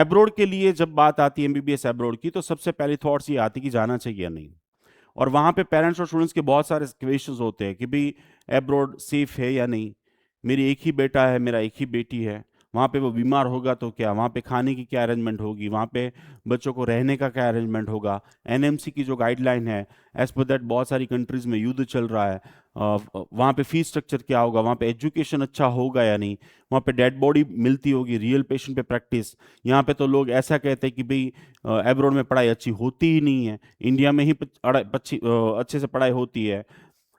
Abroad के लिए जब बात आती है एमबीबीएस एब्रोड की, तो सबसे पहली थॉट्स ये आती है कि जाना चाहिए या नहीं। और वहां पे पेरेंट्स और स्टूडेंट्स के बहुत सारे क्वेश्चंस होते हैं कि भाई एब्रोड सेफ है या नहीं, मेरी एक ही बेटा है, मेरा एक ही बेटी है, वहाँ पे वो बीमार होगा तो क्या, वहाँ पे खाने की क्या अरेंजमेंट होगी, वहाँ पे बच्चों को रहने का क्या अरेंजमेंट होगा। एनएमसी की जो गाइडलाइन है, एज पर दैट बहुत सारी कंट्रीज में युद्ध चल रहा है, वहाँ पे फीस स्ट्रक्चर क्या होगा, वहाँ पे एजुकेशन अच्छा होगा या नहीं, वहाँ पे डेड बॉडी मिलती होगी, रियल पेशेंट पे प्रैक्टिस। यहाँ पे तो लोग ऐसा कहते हैं कि भाई एब्रोड में पढ़ाई अच्छी होती ही नहीं है, इंडिया में ही अच्छे से पढ़ाई होती है।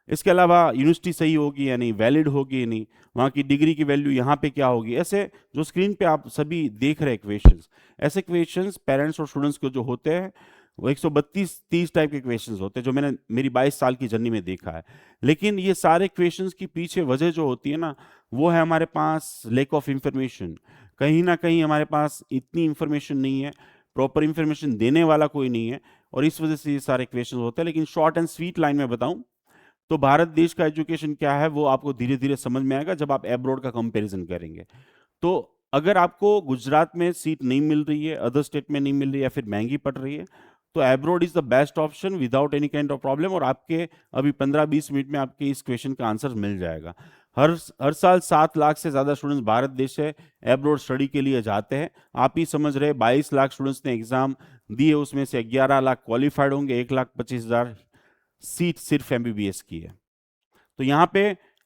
इसके अलावा यूनिवर्सिटी सही होगी या नहीं, वैलिड होगी या नहीं, वहाँ की डिग्री की वैल्यू यहाँ पे क्या होगी। ऐसे जो स्क्रीन पे आप सभी देख रहे हैं क्वेश्चंस, ऐसे क्वेश्चंस पेरेंट्स और स्टूडेंट्स को जो होते हैं वो 132-30 टाइप के क्वेश्चंस होते हैं, जो मैंने मेरी 22 साल की जर्नी में देखा है। लेकिन ये सारे क्वेश्चंस की पीछे वजह जो होती है ना, वो है हमारे पास लैक ऑफ इंफॉर्मेशन। कहीं ना कहीं हमारे पास इतनी इंफॉर्मेशन नहीं है, प्रॉपर इंफॉर्मेशन देने वाला कोई नहीं है, और इस वजह से ये सारे क्वेश्चन होते हैं। लेकिन शॉर्ट एंड स्वीट लाइन में बताऊं तो भारत देश का एजुकेशन क्या है वो आपको धीरे धीरे समझ में आएगा जब आप एब्रॉड का कंपैरिजन करेंगे। तो अगर आपको गुजरात में सीट नहीं मिल रही है, अदर स्टेट में नहीं मिल रही है, या फिर महंगी पड़ रही है, तो abroad is the best option without any kind of problem. और आपके अभी 15-20 मिनट में आपके इस क्वेश्चन का आंसर मिल जाएगा। हर हर साल 7 लाख से ज्यादा स्टूडेंट्स भारत देश से एब्रॉड स्टडी के लिए जाते हैं। आप ही समझ रहे 22 लाख स्टूडेंट्स ने एग्जाम दिए, उसमें से 11 लाख क्वालिफाइड होंगे, 1,25,000 सीट सिर्फ एमबीबीएस की है। तो यहाँ पे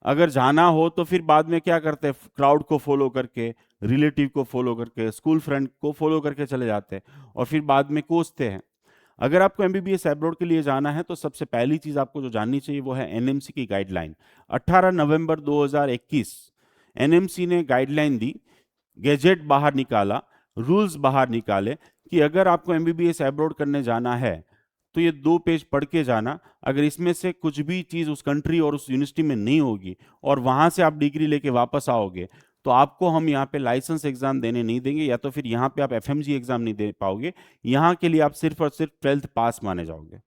अगर जाना हो तो फिर बाद में क्या करते हैं, क्राउड को फॉलो करके, रिलेटिव को फॉलो करके, स्कूल फ्रेंड को फॉलो करके चले जाते हैं, और फिर बाद में कोसते हैं। अगर आपको एमबीबीएस एब्रॉड के लिए जाना है तो सबसे पहली चीज आपको जो जाननी चाहिए वो है एनएमसी की गाइडलाइन। 18 नवंबर 2021 एनएमसी ने गाइडलाइन दी, गैजेट बाहर निकाला, रूल्स बाहर निकाले कि अगर आपको एमबीबीएस एब्रॉड करने जाना है तो ये 2 पेज पढ़ के जाना। अगर इसमें से कुछ भी चीज उस कंट्री और उस यूनिवर्सिटी में नहीं होगी और वहां से आप डिग्री लेके वापस आओगे, तो आपको हम यहाँ पे लाइसेंस एग्जाम देने नहीं देंगे, या तो फिर यहाँ पे आप एफएमजी एग्जाम नहीं दे पाओगे। यहाँ के लिए आप सिर्फ और सिर्फ 12th पास माने जाओगे।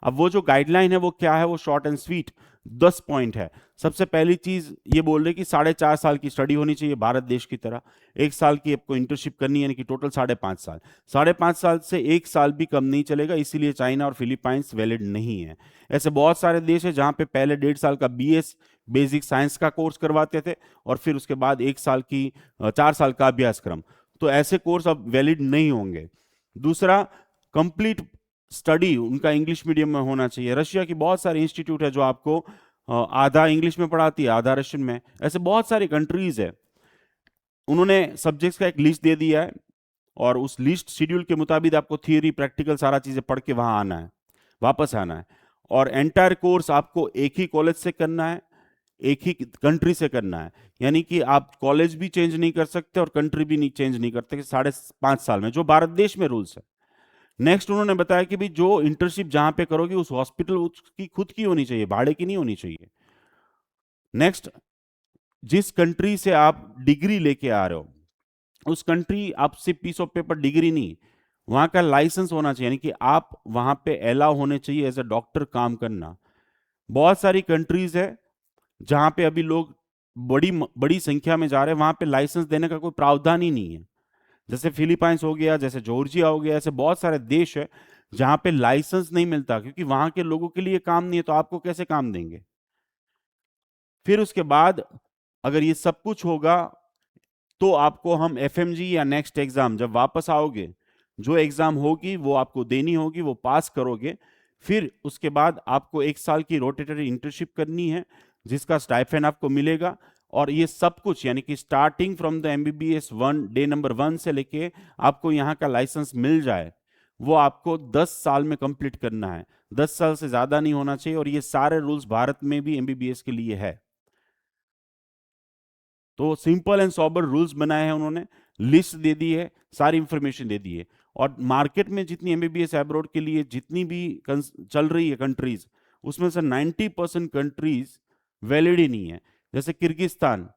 अब वो जो गाइडलाइन है वो क्या है, वो शॉर्ट एंड स्वीट 10 पॉइंट है। सबसे पहली चीज ये बोल रहे कि 4.5 साल की स्टडी होनी चाहिए भारत देश की तरह, 1 साल की आपको इंटर्नशिप करनी है, यानी कि टोटल 5.5 साल। 5.5 साल से 1 साल भी कम नहीं चलेगा, इसीलिए चाइना और फिलीपाइंस वैलिड नहीं है। ऐसे बहुत सारे देश है जहां पे पहले 1.5 साल का बीएस बेसिक साइंस का कोर्स करवाते थे, और फिर उसके बाद 1 साल की 4 साल का अभ्यासक्रम। तो ऐसे कोर्स अब वैलिड नहीं होंगे। दूसरा, कंप्लीट स्टडी उनका इंग्लिश मीडियम में होना चाहिए। रशिया की बहुत सारे इंस्टीट्यूट है जो आपको आधा इंग्लिश में पढ़ाती है, आधा रशियन में। ऐसे बहुत सारी कंट्रीज है, उन्होंने सब्जेक्ट्स का एक लिस्ट दे दिया है, और उस लिस्ट शेड्यूल के मुताबिक आपको थियरी प्रैक्टिकल सारा चीजें पढ़ के वहां आना है, वापस आना है। और एंटायर कोर्स आपको एक ही कॉलेज से करना है, एक ही कंट्री से करना है, यानी कि आप कॉलेज भी चेंज नहीं कर सकते और कंट्री भी नहीं चेंज नहीं करते 5.5 साल में, जो भारत देश में रूल्स है। नेक्स्ट उन्होंने बताया कि भाई जो इंटर्नशिप जहां पे करोगे उस हॉस्पिटल उसकी खुद की होनी चाहिए, भाड़े की नहीं होनी चाहिए। नेक्स्ट, जिस कंट्री से आप डिग्री लेके आ रहे हो उस कंट्री आपसे पीस ऑफ पेपर डिग्री नहीं, वहां का लाइसेंस होना चाहिए, यानी कि आप वहां पे अलाउ होने चाहिए एज अ डॉक्टर काम करना। बहुत सारी कंट्रीज है जहां पे अभी लोग बड़ी बड़ी संख्या में जा रहे हैं, वहां पे लाइसेंस देने का कोई प्रावधान ही नहीं है। जैसे फिलीपाइंस हो गया, जैसे जॉर्जिया हो गया, ऐसे बहुत सारे देश है जहां पे लाइसेंस नहीं मिलता, क्योंकि वहां के लोगों के लिए काम नहीं है, तो आपको कैसे काम देंगे। फिर उसके बाद अगर ये सब कुछ होगा तो आपको हम एफएमजी या नेक्स्ट एग्जाम जब वापस आओगे, जो एग्जाम होगी वो आपको देनी होगी, वो पास करोगे। फिर उसके बाद आपको 1 साल की रोटेटरी इंटर्नशिप करनी है, जिसका स्टाइपेंड आपको मिलेगा। और ये सब कुछ यानी कि starting from the MBBS 1 day number 1 से लेके आपको यहाँ का लाइसेंस मिल जाए, वो आपको 10 साल में कंप्लीट करना है। 10 साल से ज्यादा नहीं होना चाहिए, और ये सारे रूल्स भारत में भी एमबीबीएस के लिए है। तो सिंपल एंड सॉबर रूल्स बनाए हैं उन्होंने, लिस्ट दे दी है, सारी इंफॉर्मेशन दे दी है। और मार्केट में जितनी एमबीबीएस एब्रॉड के लिए जितनी भी चल रही है कंट्रीज, उसमें से 90% कंट्रीज वैलिड ही नहीं है। जैसे किर्गिस्तान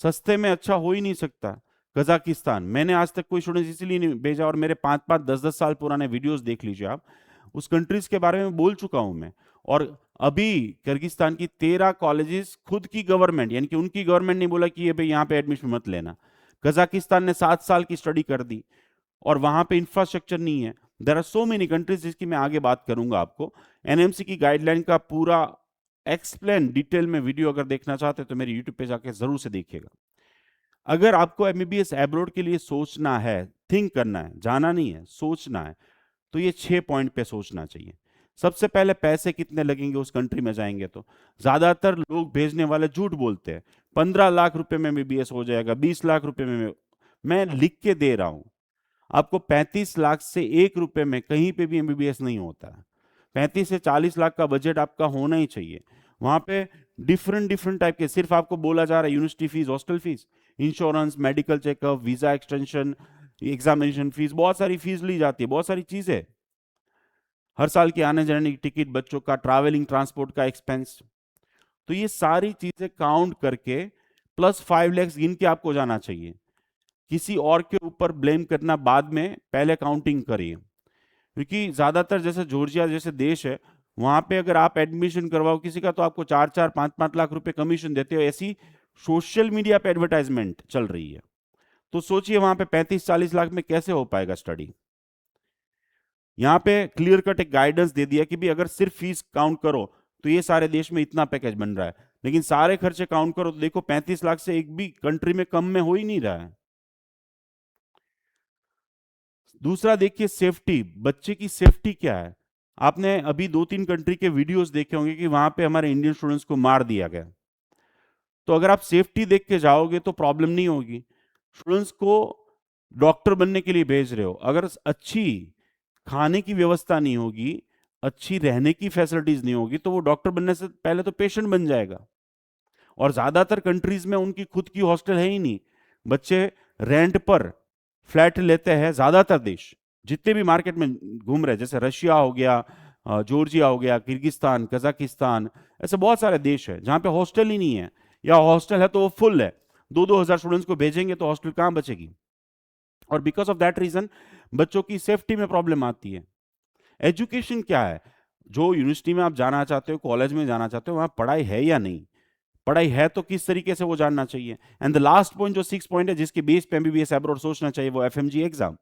सस्ते में अच्छा हो ही नहीं सकता, कजाकिस्तान मैंने आज तक कोई स्टूडेंट इसलिए नहीं भेजा, और मेरे 5-5 10-10 साल पुराने वीडियोस देख लीजिए आप, उस कंट्रीज के बारे में बोल चुका हूं मैं। और अभी किर्गिस्तान की 13 कॉलेजेस खुद की गवर्नमेंट, यानी कि उनकी गवर्नमेंट ने बोला कि ये भाई यहाँ पे एडमिशन मत लेना। कजाकिस्तान ने 7 साल की स्टडी कर दी, और वहां पे इंफ्रास्ट्रक्चर नहीं है। There are so many countries, जिसकी मैं आगे बात करूंगा आपको। एनएमसी की गाइडलाइन का पूरा एक्सप्लेन डिटेल में वीडियो अगर देखना चाहते हैं तो मेरे यूट्यूब पे जाके जरूर से देखिएगा। अगर आपको एमबीबीएस एब्रोड के लिए सोचना है, थिंक करना है, जाना नहीं है, सोचना है, तो ये 6 पॉइंट पे सोचना चाहिए। सबसे पहले पैसे कितने लगेंगे उस कंट्री में जाएंगे तो। ज्यादातर लोग भेजने वाले झूठ बोलते हैं, 15 लाख रुपए में एमबीबीएस हो जाएगा, 20 लाख रुपए में। मैं लिख के दे रहा हूं आपको, 35 लाख से 1 रुपए में कहीं पे भी एमबीबीएस नहीं होता है। 35 से 40 लाख का बजट आपका होना ही चाहिए। वहां पे डिफरेंट डिफरेंट टाइप के, सिर्फ आपको बोला जा रहा है university fees, hostel fees, insurance, medical checkup, visa extension, examination fees, बहुत सारी फीस ली जाती है, बहुत सारी चीजें, हर साल की आने जाने की टिकट, बच्चों का ट्रैवलिंग ट्रांसपोर्ट का एक्सपेंस। तो ये सारी चीजें काउंट करके +5 लाख गिन के आपको जाना चाहिए। किसी और के ऊपर ब्लेम करना बाद में, पहले काउंटिंग करिए। क्योंकि ज्यादातर जैसे जॉर्जिया जैसे देश है, वहां पे अगर आप एडमिशन करवाओ किसी का तो आपको 4-4, 5-5 लाख रुपए कमीशन देते हो। ऐसी सोशल मीडिया पे एडवर्टाइजमेंट चल रही है। तो सोचिए वहां पे 35-40 लाख में कैसे हो पाएगा स्टडी। यहां पे क्लियर कट एक गाइडेंस दे दिया कि भी अगर सिर्फ फीस काउंट करो तो ये सारे देश में इतना पैकेज बन रहा है, लेकिन सारे खर्चे काउंट करो तो देखो 35 लाख से एक भी कंट्री में कम में हो ही नहीं रहा है। दूसरा देखिए सेफ्टी, बच्चे की सेफ्टी क्या है। आपने अभी 2-3 कंट्री के वीडियोस देखे होंगे कि वहां पे हमारे इंडियन स्टूडेंट्स को मार दिया गया। तो अगर आप सेफ्टी देख के जाओगे तो प्रॉब्लम नहीं होगी। स्टूडेंट्स को डॉक्टर बनने के लिए भेज रहे हो, अगर अच्छी खाने की व्यवस्था नहीं होगी, अच्छी रहने की फैसिलिटीज नहीं होगी, तो वो डॉक्टर बनने से पहले तो पेशेंट बन जाएगा। और ज्यादातर कंट्रीज में उनकी खुद की हॉस्टल है ही नहीं, बच्चे रेंट पर फ्लैट लेते हैं। ज्यादातर देश जितने भी मार्केट में घूम रहे, जैसे रशिया हो गया, जॉर्जिया हो गया, किर्गिस्तान, कजाकिस्तान, ऐसे बहुत सारे देश है जहां पे हॉस्टल ही नहीं है, या हॉस्टल है तो वो फुल है। 2-2 हजार स्टूडेंट्स को भेजेंगे तो हॉस्टल कहां बचेगी। और बिकॉज ऑफ दैट रीजन बच्चों की सेफ्टी में प्रॉब्लम आती है। एजुकेशन क्या है, जो यूनिवर्सिटी में आप जाना चाहते हो, कॉलेज में जाना चाहते हो, वहां पढ़ाई है या नहीं, पढ़ाई है तो किस तरीके से वो जानना चाहिए। एंड द लास्ट पॉइंट जो 6 पॉइंट है जिसके बेस पे एमबीबीएस एब्रॉड सोचना चाहिए, वो FMG exam,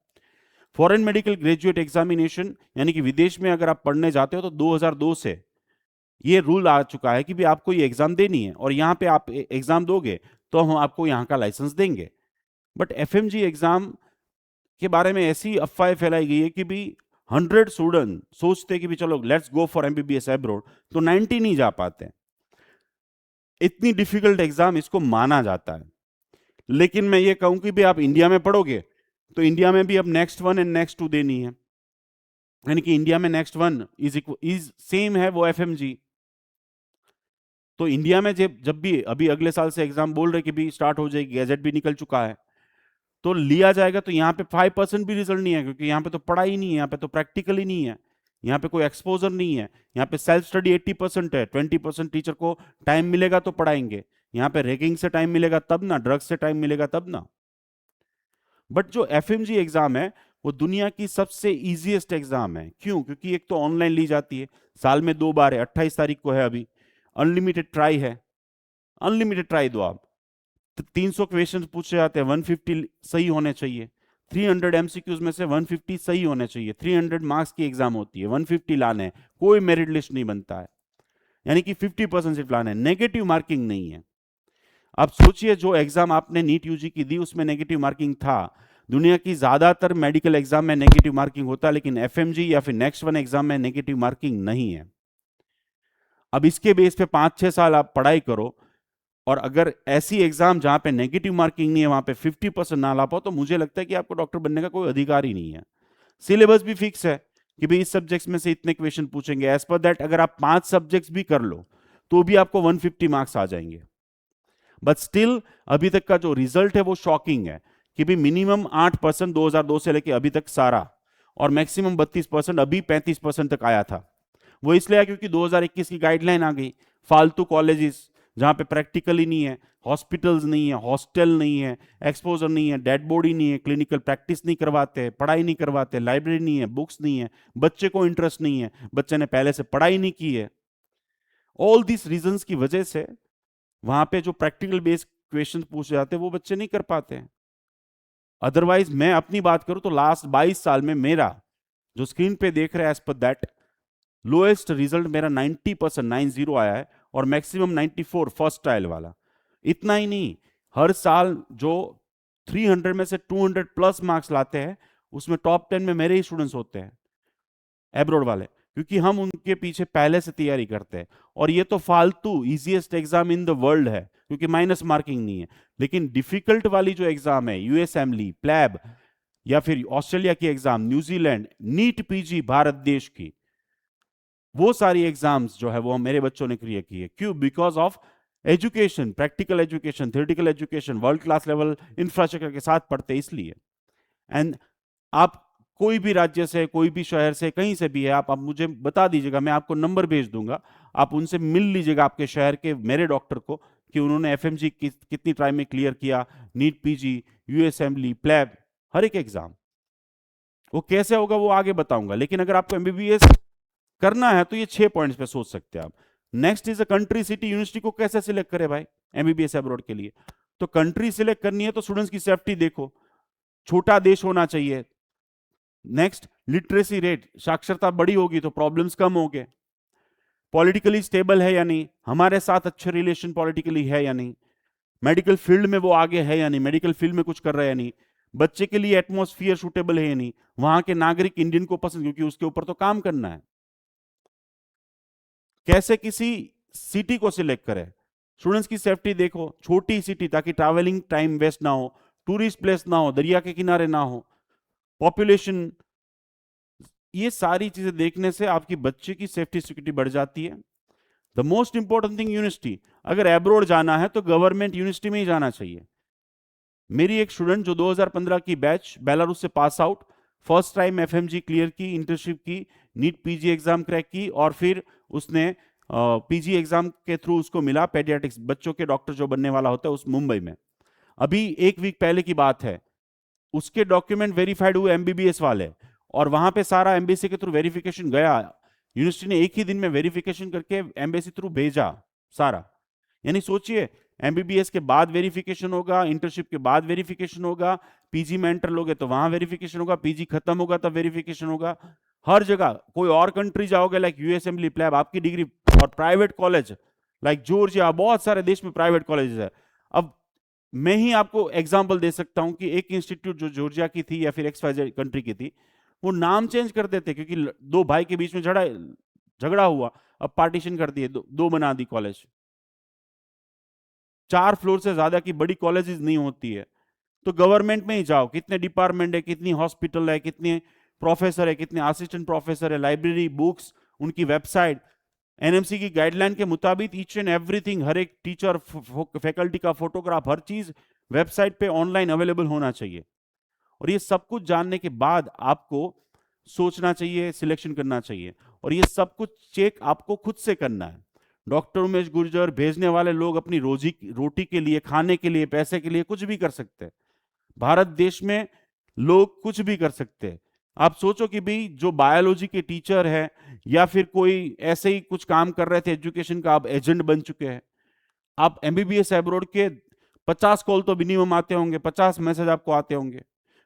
foreign medical graduate examination. यानी कि विदेश में अगर आप पढ़ने जाते हो तो 2002 से ये रूल आ चुका है कि भी आपको ये एग्जाम देनी है, और यहाँ पे आप एग्जाम दोगे तो हम आपको यहाँ का लाइसेंस देंगे। बट एफएमजी एग्जाम के बारे में ऐसी अफवाहें फैलाई गई है कि भी 100 स्टूडेंट सोचते कि भी चलो let's go for MBBS abroad, तो 90 नहीं जा पाते। इतनी डिफिकल्ट एग्जाम इसको माना जाता है। लेकिन मैं ये कहूं कि भी आप इंडिया में पढ़ोगे तो इंडिया में भी अब नेक्स्ट 1 एंड नेक्स्ट 2 देनी है। यानी कि इंडिया में नेक्स्ट 1 इज सेम है वो एफएमजी। तो इंडिया में जब जब भी अभी अगले साल से एग्जाम बोल रहे कि भी स्टार्ट हो जाएगी, गैजेट भी निकल चुका है, तो लिया जाएगा। तो यहाँ पे 5% भी रिजल्ट नहीं है, क्योंकि यहाँ पे तो पढ़ाई नहीं है, यहाँ पे तो प्रैक्टिकल ही नहीं है, यहाँ पे कोई एक्सपोजर नहीं है। यहाँ पे सेल्फ स्टडी 80% है, 20% टीचर को टाइम मिलेगा तो पढ़ाएंगे। यहाँ पे रैगिंग से टाइम मिलेगा तब ना, ड्रग्स से टाइम मिलेगा तब ना। बट जो एफएमजी एग्जाम है वो दुनिया की सबसे इजीएस्ट एग्जाम है। क्यों? क्योंकि एक तो ऑनलाइन ली जाती है, साल में 2 बार है, 28 तारीख को है अभी, अनलिमिटेड ट्राई है, अनलिमिटेड ट्राई दो आप। 300 क्वेश्चन पूछे जाते हैं, 150 सही होने चाहिए। 300 एमसीक्यूज में से 150 सही होने चाहिए। 300 मार्क्स की एग्जाम होती है, 150 लाने हैं, कोई मेरिट लिस्ट नहीं बनता है। यानी कि 50% सिर्फ लाने हैं, नेगेटिव मार्किंग नहीं है। अब सोचिए जो एग्जाम आपने नीट यूजी की दी उसमें नेगेटिव मार्किंग था। दुनिया की ज्यादातर मेडिकल एग्जाम में नेगेटिव मार्किंग होता है, लेकिन एफएमजी या फिर नेक्स्ट 1 एग्जाम में नेगेटिव मार्किंग नहीं है। अब इसके बेस पे 5-6 साल आप पढ़ाई करो, और अगर ऐसी एग्जाम जहां पे नेगेटिव मार्किंग नहीं है वहां पे 50% ना ला पाओ, तो मुझे लगता है कि आपको डॉक्टर बनने का कोई अधिकार ही नहीं है। सिलेबस भी फिक्स है कि भाई इस सब्जेक्ट्स में से इतने क्वेश्चन पूछेंगे। एज पर दैट अगर आप 5 सब्जेक्ट्स भी कर लो तो भी आपको 150 मार्क्स आ जाएंगे। बट स्टिल अभी तक का जो रिजल्ट है वो शॉकिंग है कि भी मिनिमम 8% 2002 से लेके अभी तक सारा, और मैक्सिमम 32%, अभी 35% तक आया था। वो इसलिए आया क्योंकि 2021 की गाइडलाइन आ गई। फालतू कॉलेजेस जहां पे प्रैक्टिकल ही नहीं है, हॉस्पिटल्स नहीं है, हॉस्टल नहीं है, एक्सपोजर नहीं है, डेड बॉडी नहीं है, क्लिनिकल प्रैक्टिस नहीं करवाते, पढ़ाई नहीं करवाते, लाइब्रेरी नहीं है, बुक्स नहीं है, बच्चे को इंटरेस्ट नहीं है, बच्चे ने पहले से पढ़ाई नहीं की है। ऑल दिस रीजंस की वजह से वहां पे जो प्रैक्टिकल बेस्ड क्वेश्चन पूछे जाते हैं वो बच्चे नहीं कर पाते हैं। अदरवाइज मैं अपनी बात करूं तो लास्ट 22 साल में मेरा जो स्क्रीन पे देख रहे हैं as per that lowest result मेरा 90% 90 आया है और मैक्सिमम 94 फर्स्ट ट्रायल वाला। इतना ही नहीं, हर साल जो 300 में से 200 प्लस मार्क्स लाते हैं उसमें टॉप 10 में मेरे ही स्टूडेंट्स होते हैं, एब्रोड वाले, क्योंकि हम उनके पीछे पहले से तैयारी करते हैं। और ये तो फालतू easiest exam in the world है क्योंकि माइनस मार्किंग नहीं है, लेकिन डिफिकल्ट वाली जो एग्जाम है यूएसएमली, प्लैब या फिर ऑस्ट्रेलिया की exam, New Zealand, NEET PG Bharat देश की, वो सारी एग्जाम्स जो है वो मेरे बच्चों ने क्लियर की है। क्यों? Because of education, practical education, theoretical education, world class level infrastructure के साथ पढ़ते इसलिए। एंड आप कोई भी राज्य से, कोई भी शहर से, कहीं से भी है, आप मुझे बता दीजिएगा, मैं आपको नंबर भेज दूंगा, आप उनसे मिल लीजिएगा आपके शहर के मेरे डॉक्टर को कि उन्होंने एफएमजी कितनी टाइम में क्लियर किया, नीट पीजी, यूएसएमली, प्लैब, हर एक एग्जाम। वो कैसे होगा वो आगे बताऊंगा, लेकिन अगर आपको एमबीबीएस करना है तो ये 6 पॉइंट्स पे सोच सकते हैं आप। Next is a country, city, university को कैसे सिलेक्ट करें भाई एमबीबीएस अब्रॉड के लिए? तो कंट्री सिलेक्ट करनी है तो स्टूडेंट्स की सेफ्टी देखो, छोटा देश होना चाहिए। नेक्स्ट, लिटरेसी रेट, साक्षरता बड़ी होगी तो प्रॉब्लम्स कम होंगे। पॉलिटिकली स्टेबल है या नहीं, हमारे साथ अच्छे रिलेशन पॉलिटिकली है या नहीं, मेडिकल फील्ड में वो आगे है या नहीं, मेडिकल फील्ड में कुछ कर रहा है या नहीं, बच्चे के लिए एटमॉस्फियर सूटेबल है या नहीं, वहां के नागरिक इंडियन को पसंद, क्योंकि उसके ऊपर तो काम करना है। कैसे किसी सिटी को सिलेक्ट करें, स्टूडेंट्स की सेफ्टी देखो, छोटी सिटी ताकि ट्रैवलिंग टाइम वेस्ट ना हो, टूरिस्ट प्लेस ना हो, दरिया के किनारे ना हो, पॉपुलेशन, ये सारी चीजें देखने से आपकी बच्चे की सेफ्टी सिक्योरिटी बढ़ जाती है। The most important thing, university, अगर एब्रोड जाना है तो गवर्नमेंट यूनिवर्सिटी में ही जाना चाहिए। मेरी एक स्टूडेंट जो 2015 की बैच, बेलारूस से pass out, first time FMG clear की, इंटर्नशिप की, नीट पीजी एग्जाम क्रैक की, और फिर उसने पीजी एग्जाम के थ्रू उसको मिला पेडियाट्रिक्स, बच्चों के डॉक्टर जो बनने वाला होता है उस मुंबई में। अभी एक वीक पहले की बात है, उसके डॉक्यूमेंट वेरीफाइड हुए एमबीबीएस वाले, और वहां पे सारा एम्बेसी के थ्रू वेरिफिकेशन गया, यूनिवर्सिटी ने एक ही दिन में वेरिफिकेशन करके एम्बेसी थ्रू भेजा सारा। यानी सोचिए, एमबीबीएस के बाद वेरिफिकेशन होगा, इंटर्नशिप के बाद वेरिफिकेशन होगा, पीजी में एंटर लोगे तो वहां वेरिफिकेशन होगा, पीजी खत्म होगा तब वेरिफिकेशन होगा, हर जगह। कोई और कंट्री जाओगे लाइक यूएसएमली, प्लैब, आपकी डिग्री, और प्राइवेट कॉलेज लाइक जॉर्जिया, बहुत सारे देश में प्राइवेट कॉलेज है। अब मैं ही आपको एग्जांपल दे सकता हूं कि एक इंस्टीट्यूट जो जॉर्जिया की थी या फिर एक्सवाइजेड कंट्री की थी, वो नाम चेंज कर देते क्योंकि दो भाई के बीच में झगड़ा हुआ, अब पार्टीशन कर दिए, दो बना दी कॉलेज। 4 फ्लोर से ज्यादा की बड़ी कॉलेजेस नहीं होती है। तो गवर्नमेंट में ही जाओ, कितने डिपार्टमेंट है, कितनी हॉस्पिटल है, कितने प्रोफेसर है, कितने असिस्टेंट प्रोफेसर है, लाइब्रेरी, बुक्स, उनकी वेबसाइट, एनएमसी की गाइडलाइन के मुताबिक ईच एंड एवरीथिंग, हर एक टीचर, फैकल्टी का फोटोग्राफ, हर चीज वेबसाइट पे ऑनलाइन अवेलेबल होना चाहिए। और ये सब कुछ जानने के बाद आपको सोचना चाहिए, सिलेक्शन करना चाहिए, और ये सब कुछ चेक आपको खुद से करना है। डॉक्टर उमेश गुर्जर भेजने वाले लोग अपनी रोजी रोटी के लिए, खाने के लिए, पैसे के लिए कुछ भी कर सकते हैं। भारत देश में लोग कुछ भी कर सकते हैं। आप सोचो कि भाई जो बायोलॉजी के टीचर है या फिर कोई ऐसे ही कुछ काम कर रहे थे एजुकेशन का, आप एजेंट बन चुके हैं। आप एमबीबीएस एब्रोड के 50 कॉल तो मिनिमम आते होंगे, 50 मैसेज आपको आते होंगे।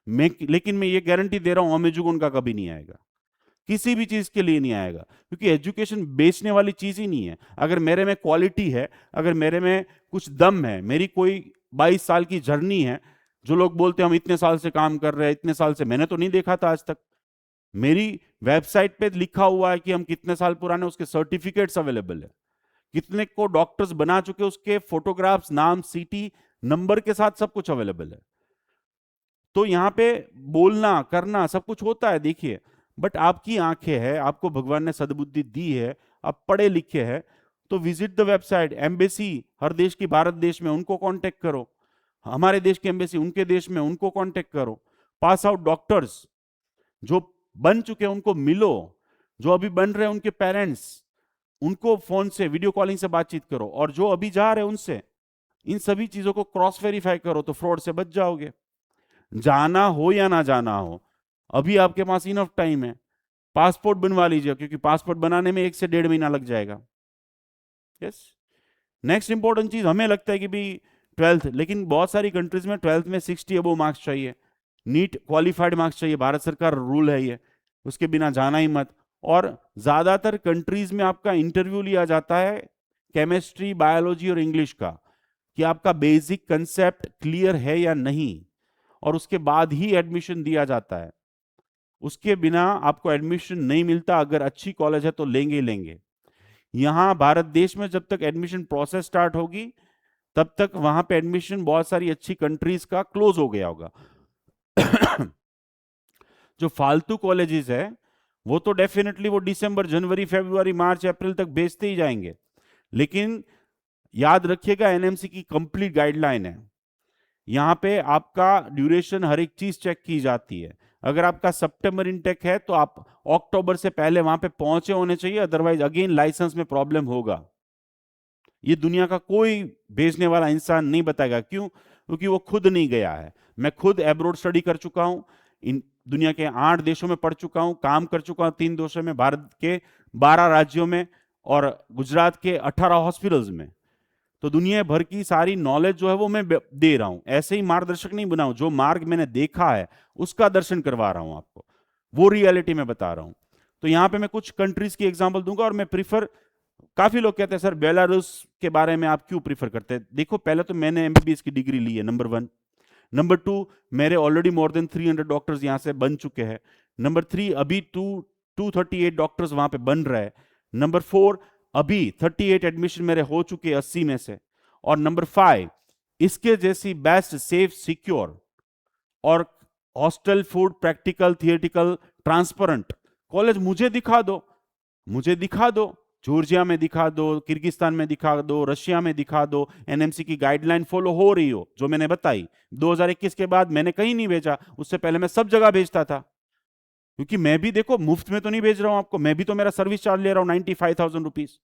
लेकिन मैं ये गारंटी दे रहा हूं अमेजुगन का कभी नहीं आएगा, किसी भी चीज के लिए नहीं आएगा, क्योंकि एजुकेशन बेचने वाली चीज ही नहीं है। अगर मेरे में क्वालिटी है, अगर मेरे में कुछ दम है, मेरी कोई 22 साल की जर्नी है, जो लोग बोलते हैं हम इतने साल से काम कर रहे हैं, इतने साल से, मैंने तो नहीं देखा था आज तक। मेरी वेबसाइट पे लिखा हुआ है कि हम कितने साल पुराने, उसके सर्टिफिकेट्स अवेलेबल है, कितने को डॉक्टर्स बना चुके, उसके फोटोग्राफ्स, नाम, सीटी नंबर के साथ सब कुछ अवेलेबल है। तो यहां पे बोलना करना सब कुछ होता है, देखिए, बट आपकी आंखें हैं, आपको भगवान ने सद्बुद्धि दी है, आप पढ़े लिखे हैं, तो विजिट द वेबसाइट, एम्बेसी हर देश की, भारत देश में उनको कांटेक्ट करो, हमारे देश की एम्बेसी उनके देश में, उनको कांटेक्ट करो। पास आउट डॉक्टर्स जो बन चुके हैं उनको मिलो, जो अभी बन रहे हैं उनके पेरेंट्स, उनको फोन से, वीडियो कॉलिंग से बातचीत करो, और जो अभी जा रहे हैं उनसे, इन सभी चीजों को क्रॉस वेरीफाई करो, तो फ्रॉड से बच जाओगे। जाना हो या ना जाना हो, अभी आपके पास इनफ टाइम है, पासपोर्ट बनवा लीजिए, क्योंकि पासपोर्ट बनाने में 1 से 1.5 महीना लग जाएगा। यस। नेक्स्ट इंपॉर्टेंट चीज, हमें लगता है कि भी 12th, लेकिन बहुत सारी कंट्रीज में 12th में 60 अबो मार्क्स चाहिए, नीट क्वालिफाइड मार्क्स चाहिए, भारत सरकार रूल है ये, उसके बिना जाना ही मत। और ज्यादातर कंट्रीज में आपका इंटरव्यू लिया जाता है केमिस्ट्री, बायोलॉजी और इंग्लिश का, कि आपका बेसिक कंसेप्ट क्लियर है या नहीं, और उसके बाद ही एडमिशन दिया जाता है। उसके बिना आपको एडमिशन नहीं मिलता। अगर अच्छी कॉलेज है तो लेंगे ही लेंगे। यहां भारत देश में जब तक एडमिशन प्रोसेस स्टार्ट होगी, तब तक वहां पे एडमिशन बहुत सारी अच्छी कंट्रीज का क्लोज हो गया होगा। जो फालतू कॉलेजेस है वो तो डेफिनेटली वो दिसंबर, जनवरी, फरवरी, मार्च, अप्रैल तक बेचते ही जाएंगे। लेकिन याद रखिएगा, एनएमसी की कंप्लीट गाइडलाइन है। यहां पे आपका ड्यूरेशन, हर एक चीज चेक की जाती है। अगर आपका सितंबर इनटेक है तो आप अक्टूबर से पहले वहां पे पहुंचे होने चाहिए, अदरवाइज अगेन लाइसेंस में प्रॉब्लम होगा। ये दुनिया का कोई भेजने वाला इंसान नहीं बताएगा। क्यों? क्योंकि वो खुद नहीं गया है। मैं खुद एब्रोड स्टडी कर चुका हूं, इन दुनिया के 8 देशों में पढ़ चुका हूं, काम कर चुका हूं 3 देशों में, भारत के 12 राज्यों में और गुजरात के 18 हॉस्पिटल्स में। तो दुनिया भर की सारी नॉलेज जो है वो मैं दे रहा हूं। ऐसे ही मार्गदर्शक नहीं बनाऊं, जो मार्ग मैंने देखा है उसका दर्शन करवा रहा हूं आपको, वो रियलिटी में बता रहा हूं। तो यहां पे मैं कुछ कंट्रीज की एग्जांपल दूंगा। और मैं प्रीफर, काफी लोग कहते हैं सर बेलारूस के बारे में आप क्यों प्रीफर करते हैं? देखो, पहले तो मैंने एमबीबीएस की डिग्री ली है, नंबर 1। नंबर 2, मेरे ऑलरेडी मोर देन 300 डॉक्टर्स यहां से बन चुके हैं। नंबर 3, अभी 238 डॉक्टर्स वहां पे बन रहे हैं। नंबर 4, अभी 38 एडमिशन मेरे हो चुके 80 में से। और नंबर 5, इसके जैसी बेस्ट, सेफ, सिक्योर और hostel, food, practical, theoretical, transparent college मुझे दिखा दो। मुझे दिखा दो, जॉर्जिया में दिखा दो, किर्गिस्तान में दिखा दो, रशिया में दिखा दो, एनएमसी की गाइडलाइन फॉलो हो रही हो जो मैंने बताई। 2021 के बाद मैंने कहीं नहीं भेजा, उससे पहले मैं सब जगह भेजता था। क्योंकि मैं भी, देखो, मुफ्त में तो नहीं भेज रहा हूं आपको, मैं भी तो मेरा सर्विस चार्ज ले रहा हूं 95,000 रुपीज।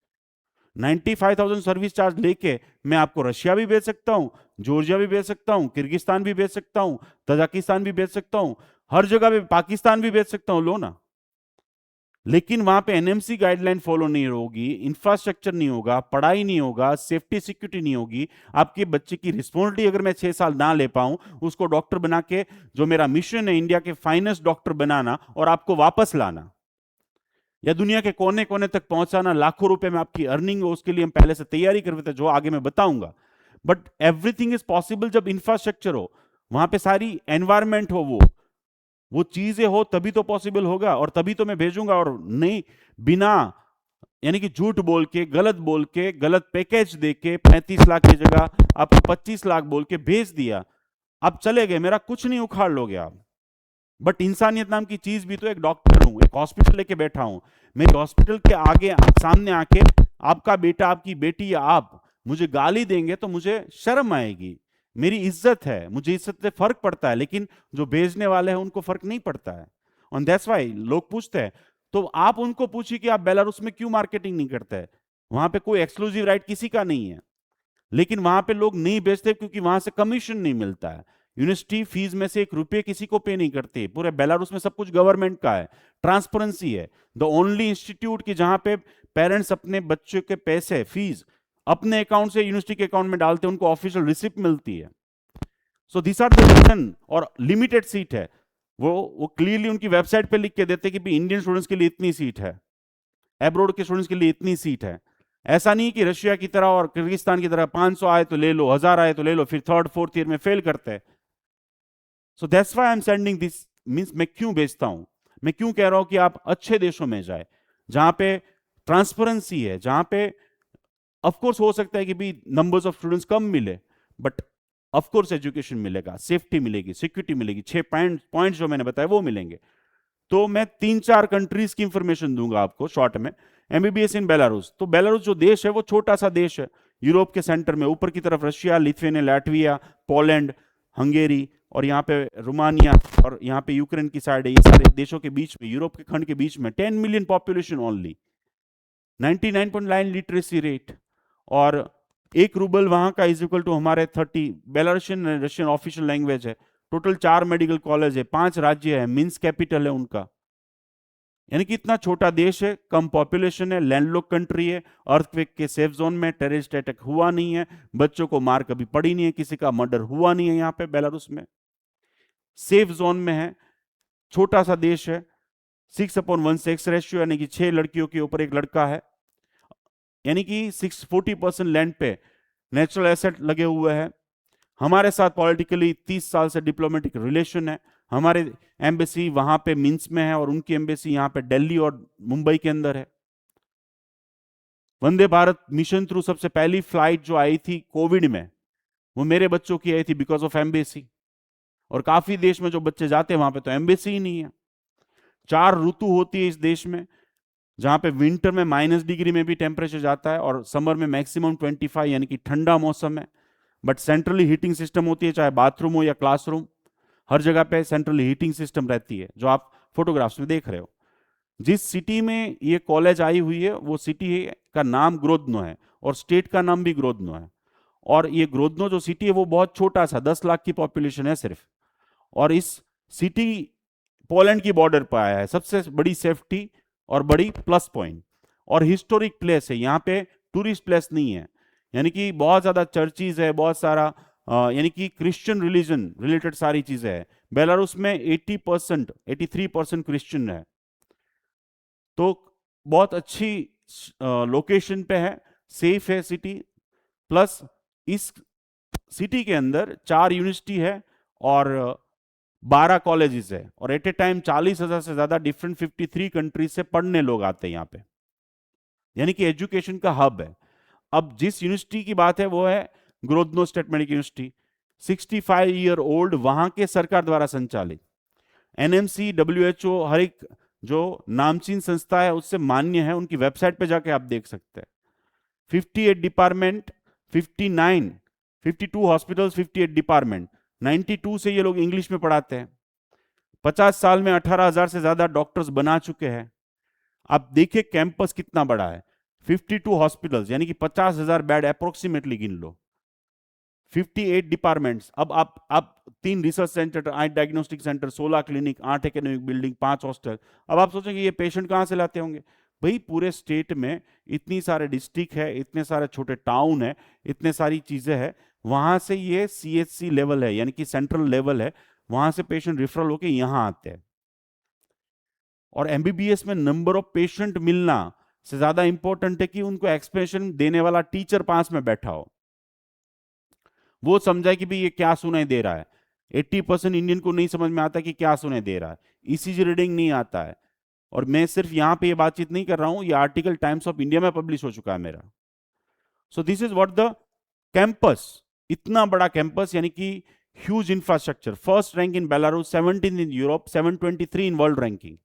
95,000 सर्विस चार्ज लेके मैं आपको रशिया भी भेज सकता हूं, जॉर्जिया भी भेज सकता हूं, किर्गिस्तान भी भेज सकता हूं, तजाकिस्तान भी भेज सकता हूं, हर जगह पे, पाकिस्तान भी भेज सकता हूं, लो ना। लेकिन वहां पे एनएमसी गाइडलाइन फॉलो नहीं होगी, इंफ्रास्ट्रक्चर नहीं होगा, पढ़ाई नहीं होगा, सेफ्टी सिक्योरिटी नहीं होगी। आपके बच्चे की रिस्पॉन्सिबिलिटी अगर मैं 6 साल ना ले पाऊं, उसको डॉक्टर बना के, जो मेरा मिशन है इंडिया के फाइनेस्ट डॉक्टर बनाना और आपको वापस लाना, या दुनिया के कोने कोने तक पहुंचाना, लाखों रुपए में आपकी अर्निंग हो, उसके लिए हम पहले से तैयारी करते थे, जो आगे मैं बताऊंगा। बट एवरीथिंग इज पॉसिबल जब इंफ्रास्ट्रक्चर हो, वहां पे सारी एनवायरमेंट हो, वो चीजें हो, तभी तो पॉसिबल होगा, और तभी तो मैं भेजूंगा। और नहीं, बिना, यानी कि झूठ बोल के, गलत बोल के, गलत पैकेज दे के 35 लाख की जगह आपको 25 लाख बोल के भेज दिया, आप चले गए, मेरा कुछ नहीं उखाड़ लोगे आप। बट इंसानियत नाम की चीज भी तो, एक डॉक्टर हूं, एक हॉस्पिटल लेके बैठा हूं, मेरे हॉस्पिटल के आगे सामने आके आपका बेटा, आपकी बेटी या आप मुझे गाली देंगे तो मुझे शर्म आएगी। मेरी इज्जत है, मुझे इज्जत से फर्क पड़ता है, लेकिन जो भेजने वाले हैं उनको फर्क नहीं पड़ता है। और दैट्स व्हाई लोग पूछते हैं, तो आप उनको पूछिए कि आप बेलारूस में क्यों मार्केटिंग नहीं करते हैं? वहां पे कोई एक्सक्लूसिव राइट किसी का नहीं है, लेकिन वहां पे लोग नहीं बेचते क्योंकि वहां से कमीशन नहीं मिलता है। यूनिवर्सिटी फीस में से 1 रुपये किसी को पे नहीं करते। पूरे बेलारूस में सब कुछ गवर्नमेंट का है, ट्रांसपेरेंसी है। द ओनली इंस्टीट्यूट की जहां पे पेरेंट्स अपने बच्चों के पैसे, फीस अपने अकाउंट से यूनिवर्सिटी के अकाउंट में डालते हैं, उनको ऑफिशियल रिसिप्ट मिलती है। So this are the reason. और लिमिटेड सीट है, वो क्लियरली उनकी वेबसाइट पे लिख के देते हैं कि इंडियन स्टूडेंट्स के लिए इतनी सीट है, एब्रोड के स्टूडेंट्स के लिए इतनी सीट है। ऐसा नहीं कि रशिया की तरह और किर्गिस्तान की तरह 500 आए तो ले लो, 1000 आए तो ले लो, फिर 3rd 4th ईयर में फेल करते हैं। So that's why I am sending this. Means मैं क्यों भेजता हूं, मैं क्यों कह रहा हूं कि आप अच्छे देशों में जाए, जहां पे ट्रांसपेरेंसी है, जहां पे ऑफ कोर्स हो सकता है कि भी नंबर्स ऑफ स्टूडेंट्स कम मिले, बट ऑफ कोर्स एजुकेशन मिलेगा, सेफ्टी मिलेगी, सिक्योरिटी मिलेगी, 6 पॉइंट जो मैंने बताया वो मिलेंगे। तो मैं 3-4 कंट्रीज की इंफॉर्मेशन दूंगा आपको शॉर्ट में। एमबीबीएस इन बेलारूस, तो बेलारूस जो देश है वो छोटा सा देश है, यूरोप के सेंटर में, ऊपर की तरफ Russia, Lithuania, Latvia, Poland, Hungary, और यहाँ पे रोमानिया, और यहाँ पे यूक्रेन की साइड है। ये सारे देशों के बीच में, यूरोप के खंड के बीच में, 10 million population only, 99.9 literacy rate, और 1 रूबल वहां का इज इक्वल टू हमारे 30। बेलारूसियन रशियन ऑफिशियल लैंग्वेज है। टोटल 4 मेडिकल कॉलेज है, 5 राज्य है, मिन्स्क कैपिटल है उनका। यानी कि इतना छोटा देश है, कम पॉपुलेशन है, लैंडलॉक कंट्री है, अर्थक्वेक के सेफ जोन में, टेररिस्ट अटैक हुआ नहीं है, बच्चों को मार कभी पड़ी नहीं है, किसी का मर्डर हुआ नहीं है यहाँ पे बेलारूस में। सेफ जोन में है, छोटा सा देश है, 6/1 सेक्स रेशियो, यानी कि 6 लड़कियों के ऊपर एक लड़का है, यानी कि 40% लैंड पे नेचुरल एसेट लगे हुए हैं। हमारे साथ पॉलिटिकली 30 साल से डिप्लोमेटिक रिलेशन है। हमारे एम्बेसी वहां पे मिन्स में है और उनकी एम्बेसी यहाँ पे दिल्ली और मुंबई के अंदर है। वंदे भारत मिशन थ्रू सबसे पहली फ्लाइट जो आई थी कोविड में, वो मेरे बच्चों की आई थी बिकॉज ऑफ एम्बेसी। और काफी देश में जो बच्चे जाते हैं वहां पे तो एम्बेसी ही नहीं है। 4 ऋतु होती है इस देश में, जहां पे विंटर में -डिग्री में भी टेम्परेचर जाता है और समर में मैक्सिमम 25, यानी कि ठंडा मौसम है। बट सेंट्रली हीटिंग सिस्टम होती है, चाहे बाथरूम हो या क्लासरूम, हर जगह पे सेंट्रली हीटिंग सिस्टम रहती है, जो आप फोटोग्राफ्स में देख रहे हो। जिस सिटी में ये कॉलेज आई हुई है वो सिटी का नाम ग्रोदनो है और स्टेट का नाम भी ग्रोदनो है। और ये ग्रोदनो जो सिटी है वो बहुत छोटा सा 10 लाख की पॉपुलेशन है सिर्फ। और इस सिटी पोलैंड की बॉर्डर पर आया है, सबसे बड़ी सेफ्टी और बड़ी प्लस पॉइंट। और हिस्टोरिक प्लेस है, यहाँ पे टूरिस्ट प्लेस नहीं है, यानी कि बहुत ज्यादा चर्चिज है, बहुत सारा यानी कि क्रिश्चियन रिलीजन रिलेटेड सारी चीजें है। बेलारूस में 80%, 83% क्रिश्चियन है, तो बहुत अच्छी लोकेशन पे है, सेफ है सिटी। प्लस इस सिटी के अंदर 4 यूनिवर्सिटी है और 12 कॉलेजेस है, और एट ए टाइम 40,000 से ज्यादा डिफरेंट 53 कंट्रीज से पढ़ने लोग आते हैं यहाँ पे, यानी कि एजुकेशन का हब है। अब जिस यूनिवर्सिटी की बात है वो है Grodno state medical university, 65 year old, वहां के सरकार द्वारा संचालित। एनएमसी, डब्ल्यूएचओ, हर एक जो नामचीन संस्था है उससे मान्य है, उनकी वेबसाइट पे जाके आप देख सकते हैं। 58 डिपार्टमेंट, 52 हॉस्पिटल्स, 58 डिपार्टमेंट, 92 से ये लोग इंग्लिश में पढ़ाते हैं। 50 साल में 18,000 से ज्यादा डॉक्टर्स बना चुके हैं। आप देखिए कैंपस कितना बड़ा है, 52 हॉस्पिटल्स, यानी कि 50,000 बेड अप्रोक्सीमेटली गिन लो, 58 डिपार्टमेंट्स। अब आप 3 research centre, 8 diagnostic centre, 16 clinic, 8 academic building, 5 hostel. अब आप सोचेंगे ये पेशेंट कहां से लाते होंगे? भाई पूरे स्टेट में इतनी सारे डिस्ट्रिक्ट है, इतने सारे छोटे टाउन है, इतने सारी चीजें हैं, वहां से ये CHC लेवल है, यानी कि सेंट्रल लेवल है, वहां से पेशेंट रिफरल होके यहां आते हैं। और एमबीबीएस में नंबर ऑफ पेशेंट मिलना से ज्यादा इंपॉर्टेंट है कि उनको एक्सप्लेनेशन देने वाला टीचर पास में बैठा हो, वो समझाए कि भाई ये क्या सुनाई दे रहा है। 80% इंडियन को नहीं समझ में आता कि क्या सुनाई दे रहा है, ईसीजी रीडिंग नहीं आता है। और मैं सिर्फ यहां पे ये बातचीत नहीं कर रहा हूं, ये आर्टिकल टाइम्स ऑफ इंडिया में पब्लिश हो चुका है मेरा। सो this is what the campus, इतना बड़ा कैंपस, यानी कि huge infrastructure, first rank in Belarus, 17 in Europe, 723 in world ranking.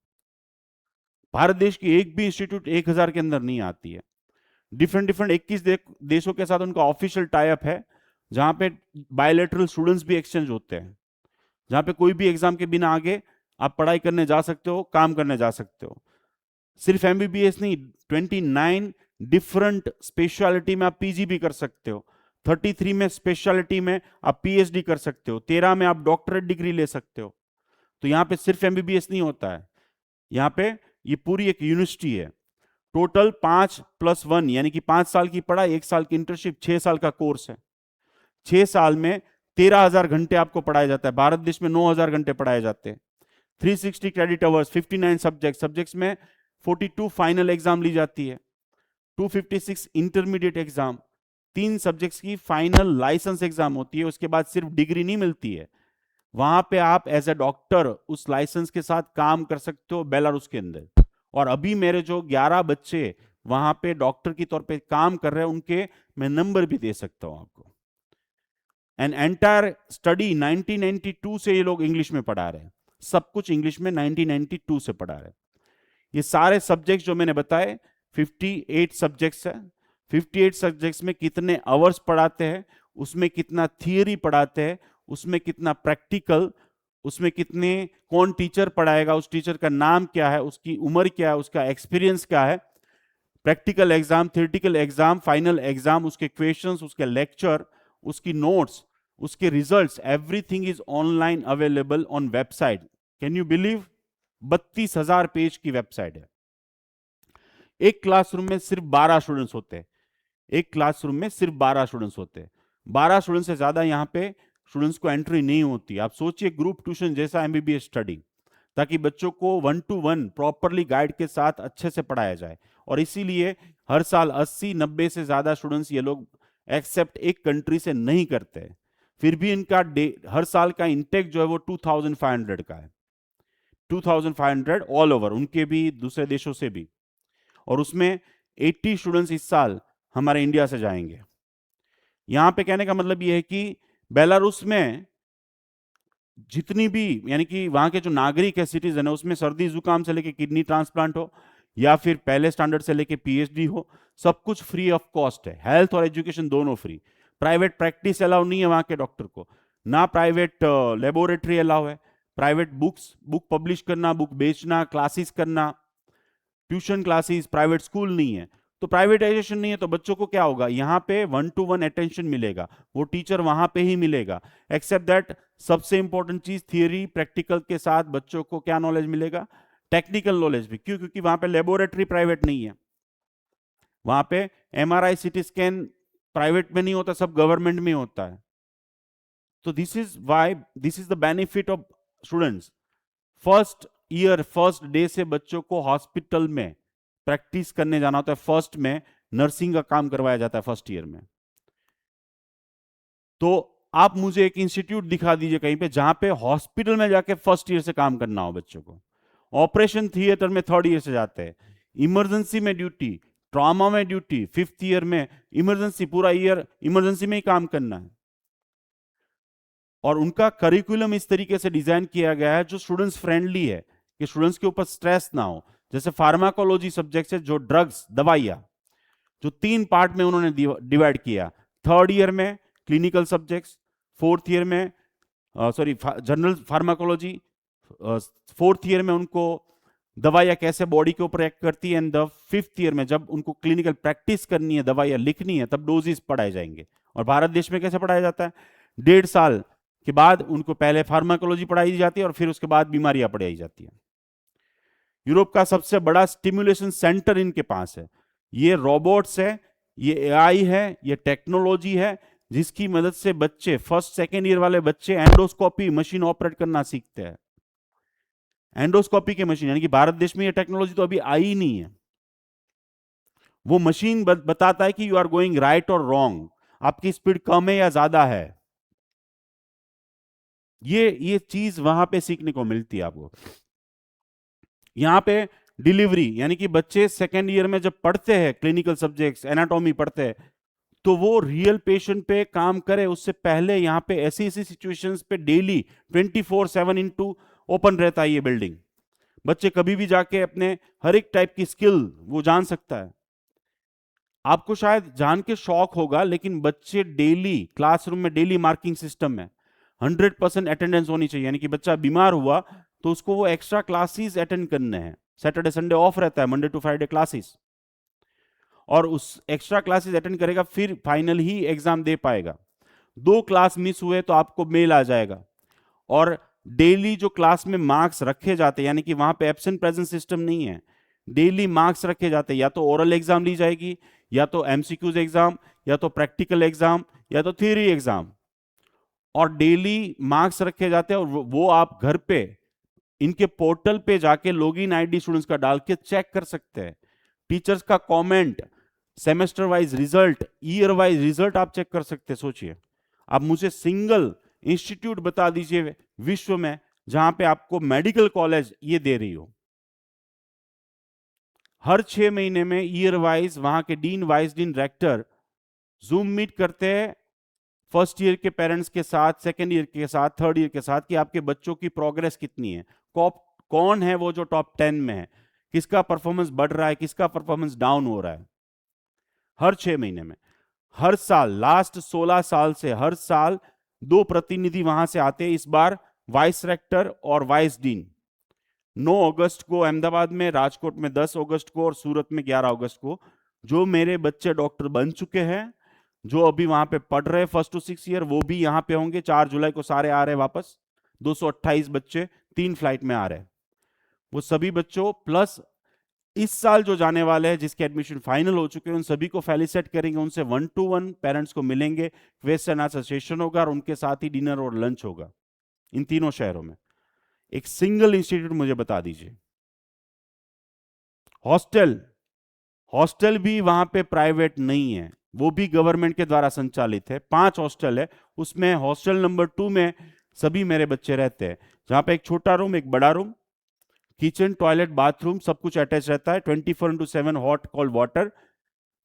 Bharat देश की एक भी इंस्टीट्यूट 1000 के अंदर नहीं आती है। डिफरेंट 21 देशों के साथ उनका ऑफिशियल टाई अप है, जहां पे बायोलेटरल स्टूडेंट्स भी एक्सचेंज होते हैं, जहां पे कोई भी एग्जाम के बिना आगे आप पढ़ाई करने जा सकते हो, काम करने जा सकते हो। सिर्फ एमबीबीएस नहीं, 29 डिफरेंट स्पेशलिटी में आप पीजी भी कर सकते हो, 33 में स्पेशलिटी में आप पीएचडी कर सकते हो, 13 में आप डॉक्टरेट डिग्री ले सकते हो। तो यहाँ पे सिर्फ एमबीबीएस नहीं होता है, यहाँ पे ये पूरी एक यूनिवर्सिटी है। टोटल 5+1 यानी कि 5 साल की पढ़ाई, 1 साल की इंटर्नशिप, 6 साल का कोर्स है। 6 साल में 13,000 घंटे आपको पढ़ाया जाता है, भारत देश में 9,000 घंटे पढ़ाए जाते हैं। 360 क्रेडिट आवर्स, 59 सब्जेक्ट्स में 42 फाइनल एग्जाम ली जाती है, 256 इंटरमीडिएट एग्जाम, 3 सब्जेक्ट्स की फाइनल लाइसेंस एग्जाम होती है। उसके बाद सिर्फ डिग्री नहीं मिलती है, वहां पे आप एज ए डॉक्टर उस लाइसेंस के साथ काम कर सकते हो बेलारूस के अंदर। और अभी मेरे जो 11 बच्चे वहां पे डॉक्टर की तौर पे काम कर रहे हैं, उनके मैं नंबर भी दे सकता हूं आपको। एन एंटायर स्टडी 1992 से ये लोग इंग्लिश में पढ़ा रहे हैं, सब कुछ इंग्लिश में 1992 से पढ़ा रहे हैं। ये सारे सब्जेक्ट्स जो मैंने बताए 58 सब्जेक्ट्स है। 58 सब्जेक्ट्स में कितने आवर्स पढ़ाते हैं, उसमें कितना थियरी पढ़ाते हैं, उसमें कितना प्रैक्टिकल, उसमें कितने, कौन टीचर पढ़ाएगा, उस टीचर का नाम क्या है, उसकी उम्र क्या है, उसका एक्सपीरियंस क्या है, practical exam, theoretical exam, final exam, उसके क्वेश्चंस, उसके लेक्चर, उसकी नोट्स, उसके results, everything is online available on website. Can you believe? 32,000 page की वेबसाइट है। एक क्लासरूम में सिर्फ 12 स्टूडेंट्स होते हैं, एक क्लासरूम में सिर्फ 12 स्टूडेंट्स होते हैं। 12 स्टूडेंट्स से ज्यादा यहाँ पे स्टूडेंट्स को एंट्री नहीं होती। आप सोचिए ग्रुप ट्यूशन जैसा एमबीबीएस स्टडी, ताकि बच्चों को 1-to-1 प्रॉपरली गाइड के साथ अच्छे से पढ़ाया जाए। और इसीलिए हर साल 80-90 से ज्यादा स्टूडेंट्स ये लोग एक्सेप्ट एक कंट्री से नहीं करते, फिर भी इनका हर साल का इंटेक जो है वो 2500 का है, 2500 ऑल ओवर, उनके भी दूसरे देशों से भी। और उसमें 80 स्टूडेंट्स इस साल हमारे इंडिया से जाएंगे। यहां पे कहने का मतलब यह है कि बेलारूस में जितनी भी, यानी कि वहां के जो नागरिक है, सिटीजन है, उसमें सर्दी जुकाम से लेके किडनी ट्रांसप्लांट हो या फिर पहले स्टैंडर्ड से लेके पीएचडी हो, सब कुछ फ्री ऑफ कॉस्ट है। हेल्थ और एजुकेशन दोनों फ्री। प्राइवेट प्रैक्टिस अलाउ नहीं है वहां के डॉक्टर को, ना प्राइवेट लेबोरेटरी अलाउ है। प्राइवेट बुक पब्लिश करना, बुक बेचना, क्लासेस करना, ट्यूशन क्लासेस, प्राइवेट स्कूल नहीं है। तो प्राइवेटाइजेशन नहीं है तो बच्चों को क्या होगा, यहां पे 1-to-1 अटेंशन मिलेगा, वो टीचर वहां पे ही मिलेगा। एक्सेप्ट दैट सबसे इंपॉर्टेंट चीज, थियरी प्रैक्टिकल के साथ बच्चों को क्या नॉलेज मिलेगा, टेक्निकल नॉलेज भी। क्यों? क्योंकि वहां पे लेबोरेटरी प्राइवेट नहीं है, वहां पे एमआरआई सिटी स्कैन प्राइवेट में नहीं होता, सब गवर्नमेंट में होता है। तो this is the benefit of students. First year, first day से बच्चों को हॉस्पिटल में प्रैक्टिस करने जाना होता है। फर्स्ट में नर्सिंग का काम करवाया जाता है फर्स्ट ईयर में। तो आप मुझे एक इंस्टीट्यूट दिखा दीजिए कहीं पे जहां पे हॉस्पिटल में जाके फर्स्ट ईयर से काम करना हो बच्चों को। ऑपरेशन थिएटर में थर्ड ईयर से जाते हैं, इमरजेंसी में ड्यूटी, ट्रॉमा में ड्यूटी, फिफ्थ ईयर में इमरजेंसी, पूरा ईयर इमरजेंसी में ही काम करना है। और उनका करिकुलम इस तरीके से डिजाइन किया गया है जो स्टूडेंट्स फ्रेंडली है, कि स्टूडेंट्स के ऊपर स्ट्रेस ना हो। जैसे फार्माकोलॉजी सब्जेक्ट है, जो ड्रग्स, दवाइयां, जो 3 पार्ट में उन्होंने डिवाइड किया। थर्ड ईयर में क्लिनिकल सब्जेक्ट्स, फोर्थ ईयर में जनरल फार्माकोलॉजी, फोर्थ ईयर में उनको दवाइयां कैसे बॉडी के ऊपर एक्ट करती है, एंड द फिफ्थ ईयर में जब उनको क्लिनिकल प्रैक्टिस करनी है, दवाइयां लिखनी है, तब डोजेस पढ़ाए जाएंगे। और भारत देश में कैसे पढ़ाया जाता है, 1.5 साल के बाद उनको पहले फार्माकोलॉजी पढ़ाई जाती है और फिर उसके बाद बीमारियां पढ़ाई जाती है। यूरोप का सबसे बड़ा स्टिमुलेशन सेंटर इनके पास है। ये रोबोट्स है, ये एआई है, ये टेक्नोलॉजी है, जिसकी मदद से बच्चे, फर्स्ट सेकेंड ईयर वाले बच्चे एंडोस्कोपी मशीन ऑपरेट करना सीखते हैं। एंडोस्कोपी की मशीन, यानी कि भारत देश में ये टेक्नोलॉजी तो अभी आई ही नहीं है। वो मशीन बताता है कि यू आर गोइंग राइट और रॉन्ग, आपकी स्पीड कम है या ज्यादा है। ये चीज वहां पे सीखने को मिलती है आपको। यहां पे डिलीवरी, यानी कि बच्चे सेकेंड ईयर में जब पढ़ते हैं क्लिनिकल सब्जेक्ट्स, एनाटॉमी पढ़ते हैं, तो वो रियल पेशेंट पे काम करे उससे पहले यहाँ पे ऐसी ऐसी सिचुएशंस पे डेली 24/7 इनटू ओपन रहता है ये बिल्डिंग। बच्चे कभी भी जाके अपने हर एक टाइप की स्किल वो जान सकता है। आपको शायद जान के शौक होगा, लेकिन बच्चे डेली क्लासरूम में डेली मार्किंग सिस्टम है, 100% अटेंडेंस होनी चाहिए। यानी कि बच्चा बीमार हुआ तो उसको वो एक्स्ट्रा क्लासेस अटेंड करने हैं। सैटरडे संडे ऑफ रहता है, मंडे टू फ्राइडे क्लासेस, और उस एक्स्ट्रा क्लासेस अटेंड करेगा, फिर फाइनल ही एग्जाम दे पाएगा। 2 क्लास मिस हुए तो आपको मेल आ जाएगा। और डेली जो क्लास में मार्क्स रखे जाते हैं, यानी कि वहां पे एब्सेंट प्रेजेंट सिस्टम नहीं है, डेली मार्क्स रखे जाते हैं। या तो ओरल एग्जाम ली जाएगी, या तो एमसीक्यूज एग्जाम, या तो प्रैक्टिकल एग्जाम, या तो थ्योरी एग्जाम, और डेली मार्क्स रखे जाते हैं। और वो आप घर पे इनके पोर्टल पे जाके लॉगिन आईडी स्टूडेंट्स का डाल के चेक कर सकते हैं। टीचर्स का comment, semester wise result, year wise result आप चेक कर सकते हैं। सोचिए, आप मुझे सिंगल इंस्टीट्यूट बता दीजिए विश्व में जहां पे आपको मेडिकल कॉलेज ये दे रही हो। हर 6 महीने में ईयर वाइज वहां के dean, vice dean, rector Zoom meet करते हैं फर्स्ट ईयर के पेरेंट्स के साथ, सेकेंड ईयर के साथ, थर्ड ईयर के साथ, कि आपके बच्चों की प्रोग्रेस कितनी है, कौन है वो जो टॉप 10 में है, किसका परफॉर्मेंस बढ़ रहा है, किसका परफॉर्मेंस डाउन हो रहा है। हर 6 महीने में, हर साल, लास्ट 16 साल से हर साल 2 प्रतिनिधि वहां से आते हैं। इस बार वाइस रेक्टर और वाइस डीन 9 अगस्त को अहमदाबाद में, राजकोट में 10 अगस्त को, और सूरत में 11 अगस्त को। जो मेरे बच्चे डॉक्टर बन चुके हैं, जो अभी वहां पे पढ़ रहे हैं फर्स्ट टू 6 ईयर, वो भी यहां पे होंगे। 4 जुलाई को सारे आ रहे हैं वापस। 228 बच्चे 3 फ्लाइट में आ रहे हैं। वो सभी बच्चों प्लस इस साल जो जाने वाले हैं, जिसके एडमिशन फाइनल हो चुके हैं, उन सभी को फेलिसिट करेंगे, उनसे 1-to-1 पेरेंट्स को मिलेंगे, क्वेश्चन आंसर सेशन होगा और उनके साथ ही डिनर और लंच होगा इन तीनों शहरों में। एक सिंगल इंस्टीट्यूट मुझे बता दीजिए। हॉस्टल, हॉस्टल भी वहां पे प्राइवेट नहीं है, वो भी गवर्नमेंट के द्वारा संचालित है। 5 हॉस्टल है, उसमें हॉस्टल नंबर 2 में सभी मेरे बच्चे रहते हैं, जहां पे एक छोटा रूम, एक बड़ा रूम, किचन, टॉयलेट, बाथरूम सब कुछ अटैच रहता है, 24/7 hot cold water,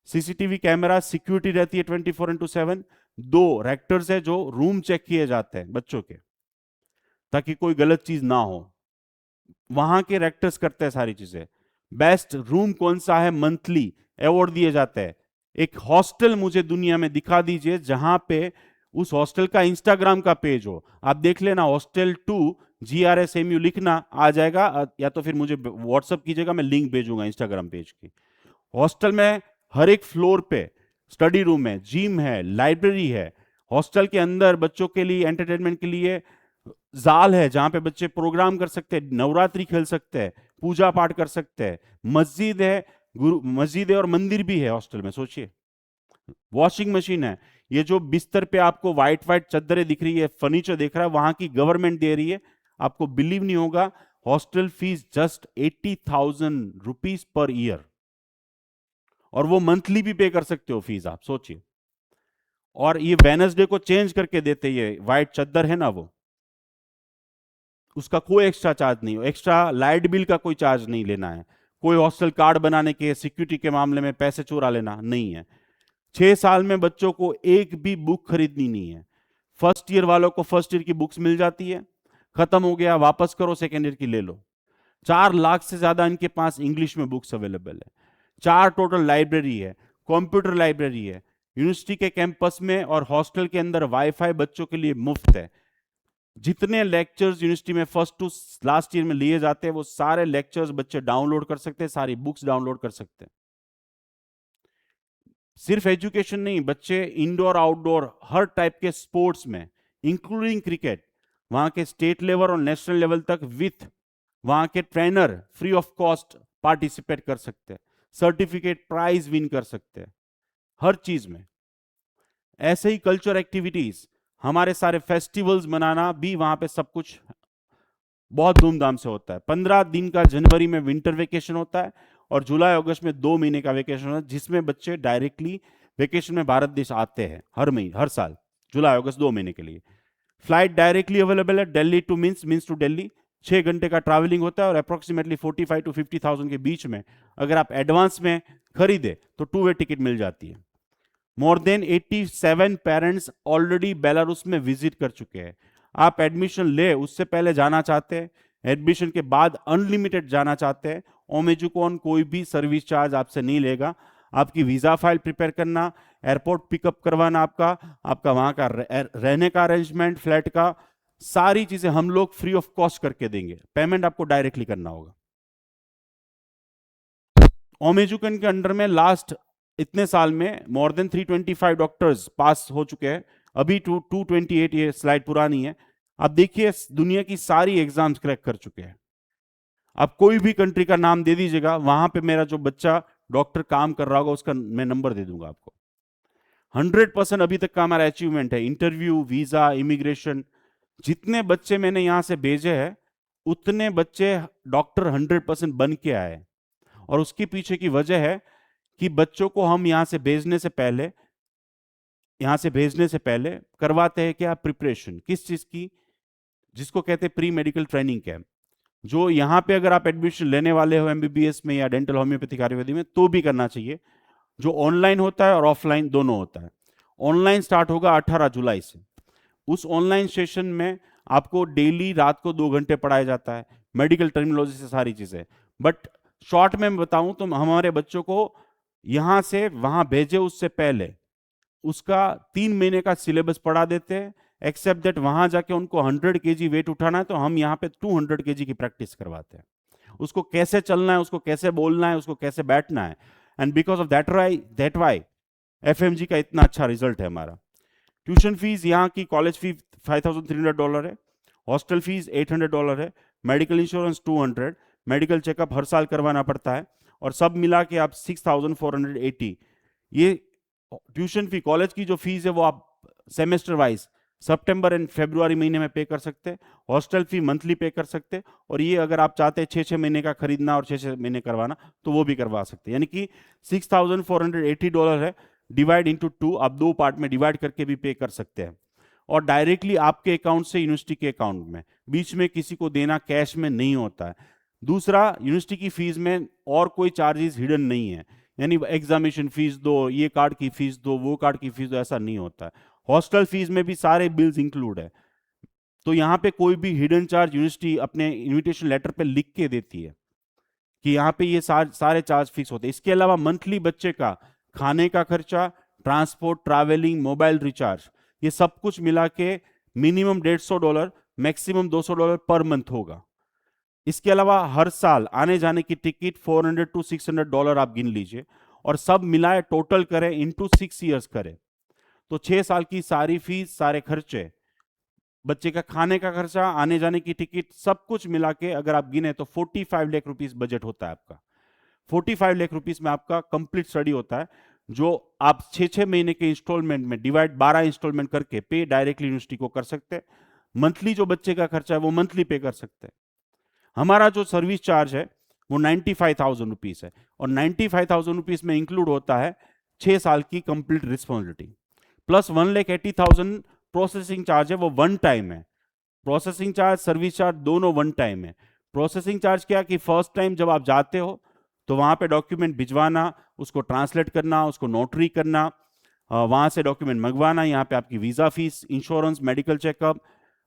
CCTV camera, security रहती है 24/7। 2 रेक्टर्स है जो रूम चेक किए जाते हैं बच्चों के, ताकि कोई गलत चीज ना हो, वहां के रेक्टर्स करते हैं सारी चीजें। बेस्ट रूम कौन सा है, मंथली अवार्ड दिए जाते हैं। एक हॉस्टल मुझे दुनिया में दिखा दीजिए जहां पे उस हॉस्टल का इंस्टाग्राम का पेज हो, आप देख लेना, हॉस्टल 2 GRSMU लिखना आ जाएगा, या तो फिर मुझे व्हाट्सअप कीजिएगा, मैं लिंक भेजूंगा इंस्टाग्राम पेज की। हॉस्टल में हर एक फ्लोर पे स्टडी रूम है, जिम है, लाइब्रेरी है। हॉस्टल के अंदर बच्चों के लिए एंटरटेनमेंट के लिए जाल है, जहां पे बच्चे प्रोग्राम कर सकते हैं, नवरात्रि खेल सकते हैं, पूजा पाठ कर सकते हैं। मस्जिद है, गुरु मस्जिद है और मंदिर भी है हॉस्टल में, सोचिए। वॉशिंग मशीन है। ये जो बिस्तर पे आपको व्हाइट व्हाइट चादरें दिख रही है, फर्नीचर दिख रहा है, वहां की गवर्नमेंट दे रही है। आपको बिलीव नहीं होगा, hostel fees just 80,000 rupees per year, और वो मंथली भी पे कर सकते हो फीस, आप सोचिए। और ये वेनसडे को चेंज करके देते, ये व्हाइट चादर है ना, वो उसका कोई एक्स्ट्रा चार्ज नहीं हो, एक्स्ट्रा लाइट बिल का कोई चार्ज नहीं लेना है, कोई हॉस्टल कार्ड बनाने के, सिक्योरिटी के मामले में पैसे चुरा लेना नहीं है। 6 साल में बच्चों को एक भी बुक खरीदनी नहीं है। फर्स्ट ईयर वालों को फर्स्ट ईयर की बुक्स मिल जाती है, खत्म हो गया वापस करो, सेकेंड ईयर की ले लो। 4 लाख से ज्यादा इनके पास इंग्लिश में बुक्स अवेलेबल है। 4 टोटल लाइब्रेरी है, कंप्यूटर लाइब्रेरी है। यूनिवर्सिटी के कैंपस में और हॉस्टल के अंदर वाईफाई बच्चों के लिए मुफ्त है। जितने लेक्चर्स यूनिवर्सिटी में फर्स्ट टू लास्ट ईयर में लिए जाते हैं, वो सारे लेक्चर्स बच्चे डाउनलोड कर सकते हैं, सारी बुक्स डाउनलोड कर सकते हैं। सिर्फ एजुकेशन नहीं, बच्चे इंडोर आउटडोर हर टाइप के स्पोर्ट्स में, इंक्लूडिंग क्रिकेट, वहां के स्टेट लेवल और नेशनल लेवल तक विथ वहां के trainer free of cost participate कर सकते हैं, सर्टिफिकेट प्राइज विन कर सकते हैं, हर चीज में। ऐसे ही कल्चर एक्टिविटीज, हमारे सारे फेस्टिवल्स मनाना भी वहां पे सब कुछ बहुत धूमधाम से होता है। 15 दिन का जनवरी में विंटर वेकेशन होता है और जुलाई अगस्त में 2 महीने का वेकेशन होता है, जिसमें बच्चे डायरेक्टली वेकेशन में भारत देश आते हैं हर महीने, हर साल जुलाई अगस्त 2 महीने के लिए। फ्लाइट डायरेक्टली अवेलेबल है, Delhi to means to Delhi, 6 घंटे का ट्रैवलिंग होता है और अप्रोक्सीमेटली 45 to 50,000 के बीच में अगर आप एडवांस में खरीदे तो 2-वे टिकट मिल जाती है। More than 87 parents already Belarus में विजिट कर चुके हैं। आप एडमिशन ले उससे पहले जाना चाहते हैं, एडमिशन के बाद अनलिमिटेड जाना चाहते हैं, ओमेजुकॉन कोई भी सर्विस चार्ज आपसे नहीं लेगा। आपकी वीजा फाइल प्रिपेयर करना, एयरपोर्ट पिकअप करवाना, आपका वहां का रहने का अरेंजमेंट, फ्लैट का, सारी चीजें हम लोग फ्री ऑफ कॉस्ट करके देंगे। पेमेंट आपको डायरेक्टली करना होगा। ओमेजुकन के अंडर में लास्ट इतने साल में मोर देन 325 डॉक्टर्स पास हो चुके हैं। अभी 228, ये स्लाइड पुरानी है। आप देखिए दुनिया की सारी एग्जाम्स क्रैक कर चुके हैं। आप कोई भी कंट्री का नाम दे दीजिएगा, वहां पे मेरा जो बच्चा डॉक्टर काम कर रहा होगा उसका मैं नंबर दे दूंगा आपको। 100% अभी तक का हमारा अचीवमेंट है। इंटरव्यू, वीजा, इमिग्रेशन, जितने बच्चे मैंने यहां से भेजे हैं उतने बच्चे डॉक्टर 100% बन के आए। और उसके पीछे की वजह है कि बच्चों को हम यहां से भेजने से पहले करवाते हैं क्या, प्रिपरेशन, किस चीज की, जिसको कहते हैं प्री मेडिकल ट्रेनिंग कैंप। जो यहां पे अगर आप एडमिशन लेने वाले हो एमबीबीएस में या डेंटल होम्योपैथिक आयुर्वेदिक में तो भी करना चाहिए। जो ऑनलाइन होता है और ऑफलाइन दोनों होता है। ऑनलाइन स्टार्ट होगा 18 जुलाई से। उस ऑनलाइन सेशन में आपको डेली रात को 2 घंटे पढ़ाया जाता है, मेडिकल टर्मिनोलॉजी से सारी चीजें। बट शॉर्ट में बताऊं तो हमारे बच्चों को यहां से वहां भेजे उससे पहले उसका 3 महीने का सिलेबस पढ़ा देते हैं। एक्सेप्ट दैट वहां जाके उनको 100 kg वेट उठाना है तो हम यहाँ पे 200 kg की प्रैक्टिस करवाते हैं। उसको कैसे चलना है, उसको कैसे बोलना है, उसको कैसे बैठना है। And because of that why FMG का इतना अच्छा रिजल्ट है हमारा। ट्यूशन फीस यहाँ की कॉलेज फी $5,300 है, हॉस्टल फीस $800 है, मेडिकल इंश्योरेंस 200, मेडिकल चेकअप हर साल करवाना पड़ता है, और सब मिला के आप 6,480, ये ट्यूशन फी, कॉलेज की जो फीस है वो आप सेमेस्टर वाइज सितंबर एंड फरवरी महीने में पे कर सकते हैं, हॉस्टल फी मंथली पे कर सकते हैं, और ये अगर आप चाहते हैं 6-6 महीने का खरीदना और 6-6 महीने करवाना तो वो भी करवा सकते हैं। यानी कि $6,480 है, डिवाइड इंटू 2, आप 2 पार्ट में डिवाइड करके भी पे कर सकते हैं, और डायरेक्टली आपके अकाउंट से यूनिवर्सिटी के अकाउंट में, बीच में किसी को देना कैश में नहीं होता है। दूसरा, यूनिवर्सिटी की फीस में और कोई चार्जेस हिडन नहीं है, यानी एग्जामिनेशन फीस दो, ये कार्ड की फीस दो, वो कार्ड की फीस दो, ऐसा नहीं होता है। हॉस्टल फीस में भी सारे बिल्स इंक्लूड है, तो यहाँ पे कोई भी हिडन चार्ज यूनिवर्सिटी अपने इनविटेशन लेटर पे लिख के देती है कि यहाँ पे ये सारे चार्ज फिक्स होते हैं। इसके अलावा मंथली बच्चे का खाने का खर्चा, ट्रांसपोर्ट, ट्रैवलिंग, मोबाइल रिचार्ज, ये सब कुछ मिला के मिनिमम $150, मैक्सिमम $200 पर मंथ होगा। इसके अलावा हर साल आने जाने की टिकट $400 to $600 आप गिन लीजिए, और सब मिलाए टोटल करें इंटू 6 ईयर्स करें तो 6 साल की सारी फीस, सारे खर्चे, बच्चे का खाने का खर्चा, आने जाने की टिकट, सब कुछ मिला के अगर आप गिने तो 45 लाख रुपीस बजट होता है आपका। 45 लाख रुपीस में आपका कंप्लीट स्टडी होता है, जो आप 6-6 महीने के इंस्टॉलमेंट में डिवाइड 12 इंस्टॉलमेंट करके पे डायरेक्टली यूनिवर्सिटी को कर सकते हैं। मंथली जो बच्चे का खर्चा है वो मंथली पे कर सकते हैं। हमारा जो सर्विस चार्ज है वो 95,000 रुपीस है, और 95,000 रुपीस में इंक्लूड होता है 6 साल की complete responsibility, plus 1,80,000 processing charge है, वो वन टाइम है। प्रोसेसिंग चार्ज, सर्विस चार्ज दोनों वन टाइम है। प्रोसेसिंग चार्ज क्या कि फर्स्ट टाइम जब आप जाते हो तो वहां पे डॉक्यूमेंट भिजवाना, उसको ट्रांसलेट करना, उसको नोटरी करना, वहां से डॉक्यूमेंट मंगवाना, यहाँ पे आपकी visa fees, insurance, medical checkup,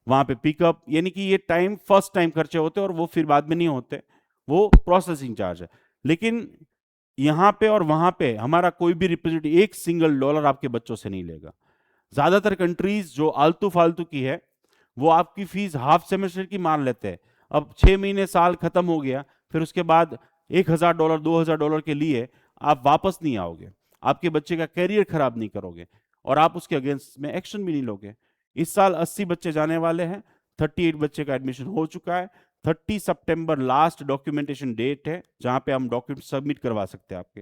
वहां पे पिकअप, यानी कि ये टाइम फर्स्ट टाइम खर्चे होते हैं और वो फिर बाद में नहीं होते, वो प्रोसेसिंग चार्ज है। लेकिन यहाँ पे और वहां पे हमारा कोई भी रिप्रेजेंटेटिव $1 आपके बच्चों से नहीं लेगा। ज्यादातर कंट्रीज जो आलतू फालतू की है वो आपकी फीस हाफ सेमेस्टर की मान लेते हैं। अब 6 महीने साल खत्म हो गया, फिर उसके बाद $1,000 $2,000 के लिए आप वापस नहीं आओगे, आपके बच्चे का कैरियर खराब नहीं करोगे, और आप उसके अगेंस्ट में एक्शन भी नहीं लोगे। इस साल 80 बच्चे जाने वाले हैं, 38 बच्चे का एडमिशन हो चुका है। 30 सितंबर लास्ट डॉक्यूमेंटेशन डेट है जहां पे हम डॉक्यूमेंट सबमिट करवा सकते हैं आपके।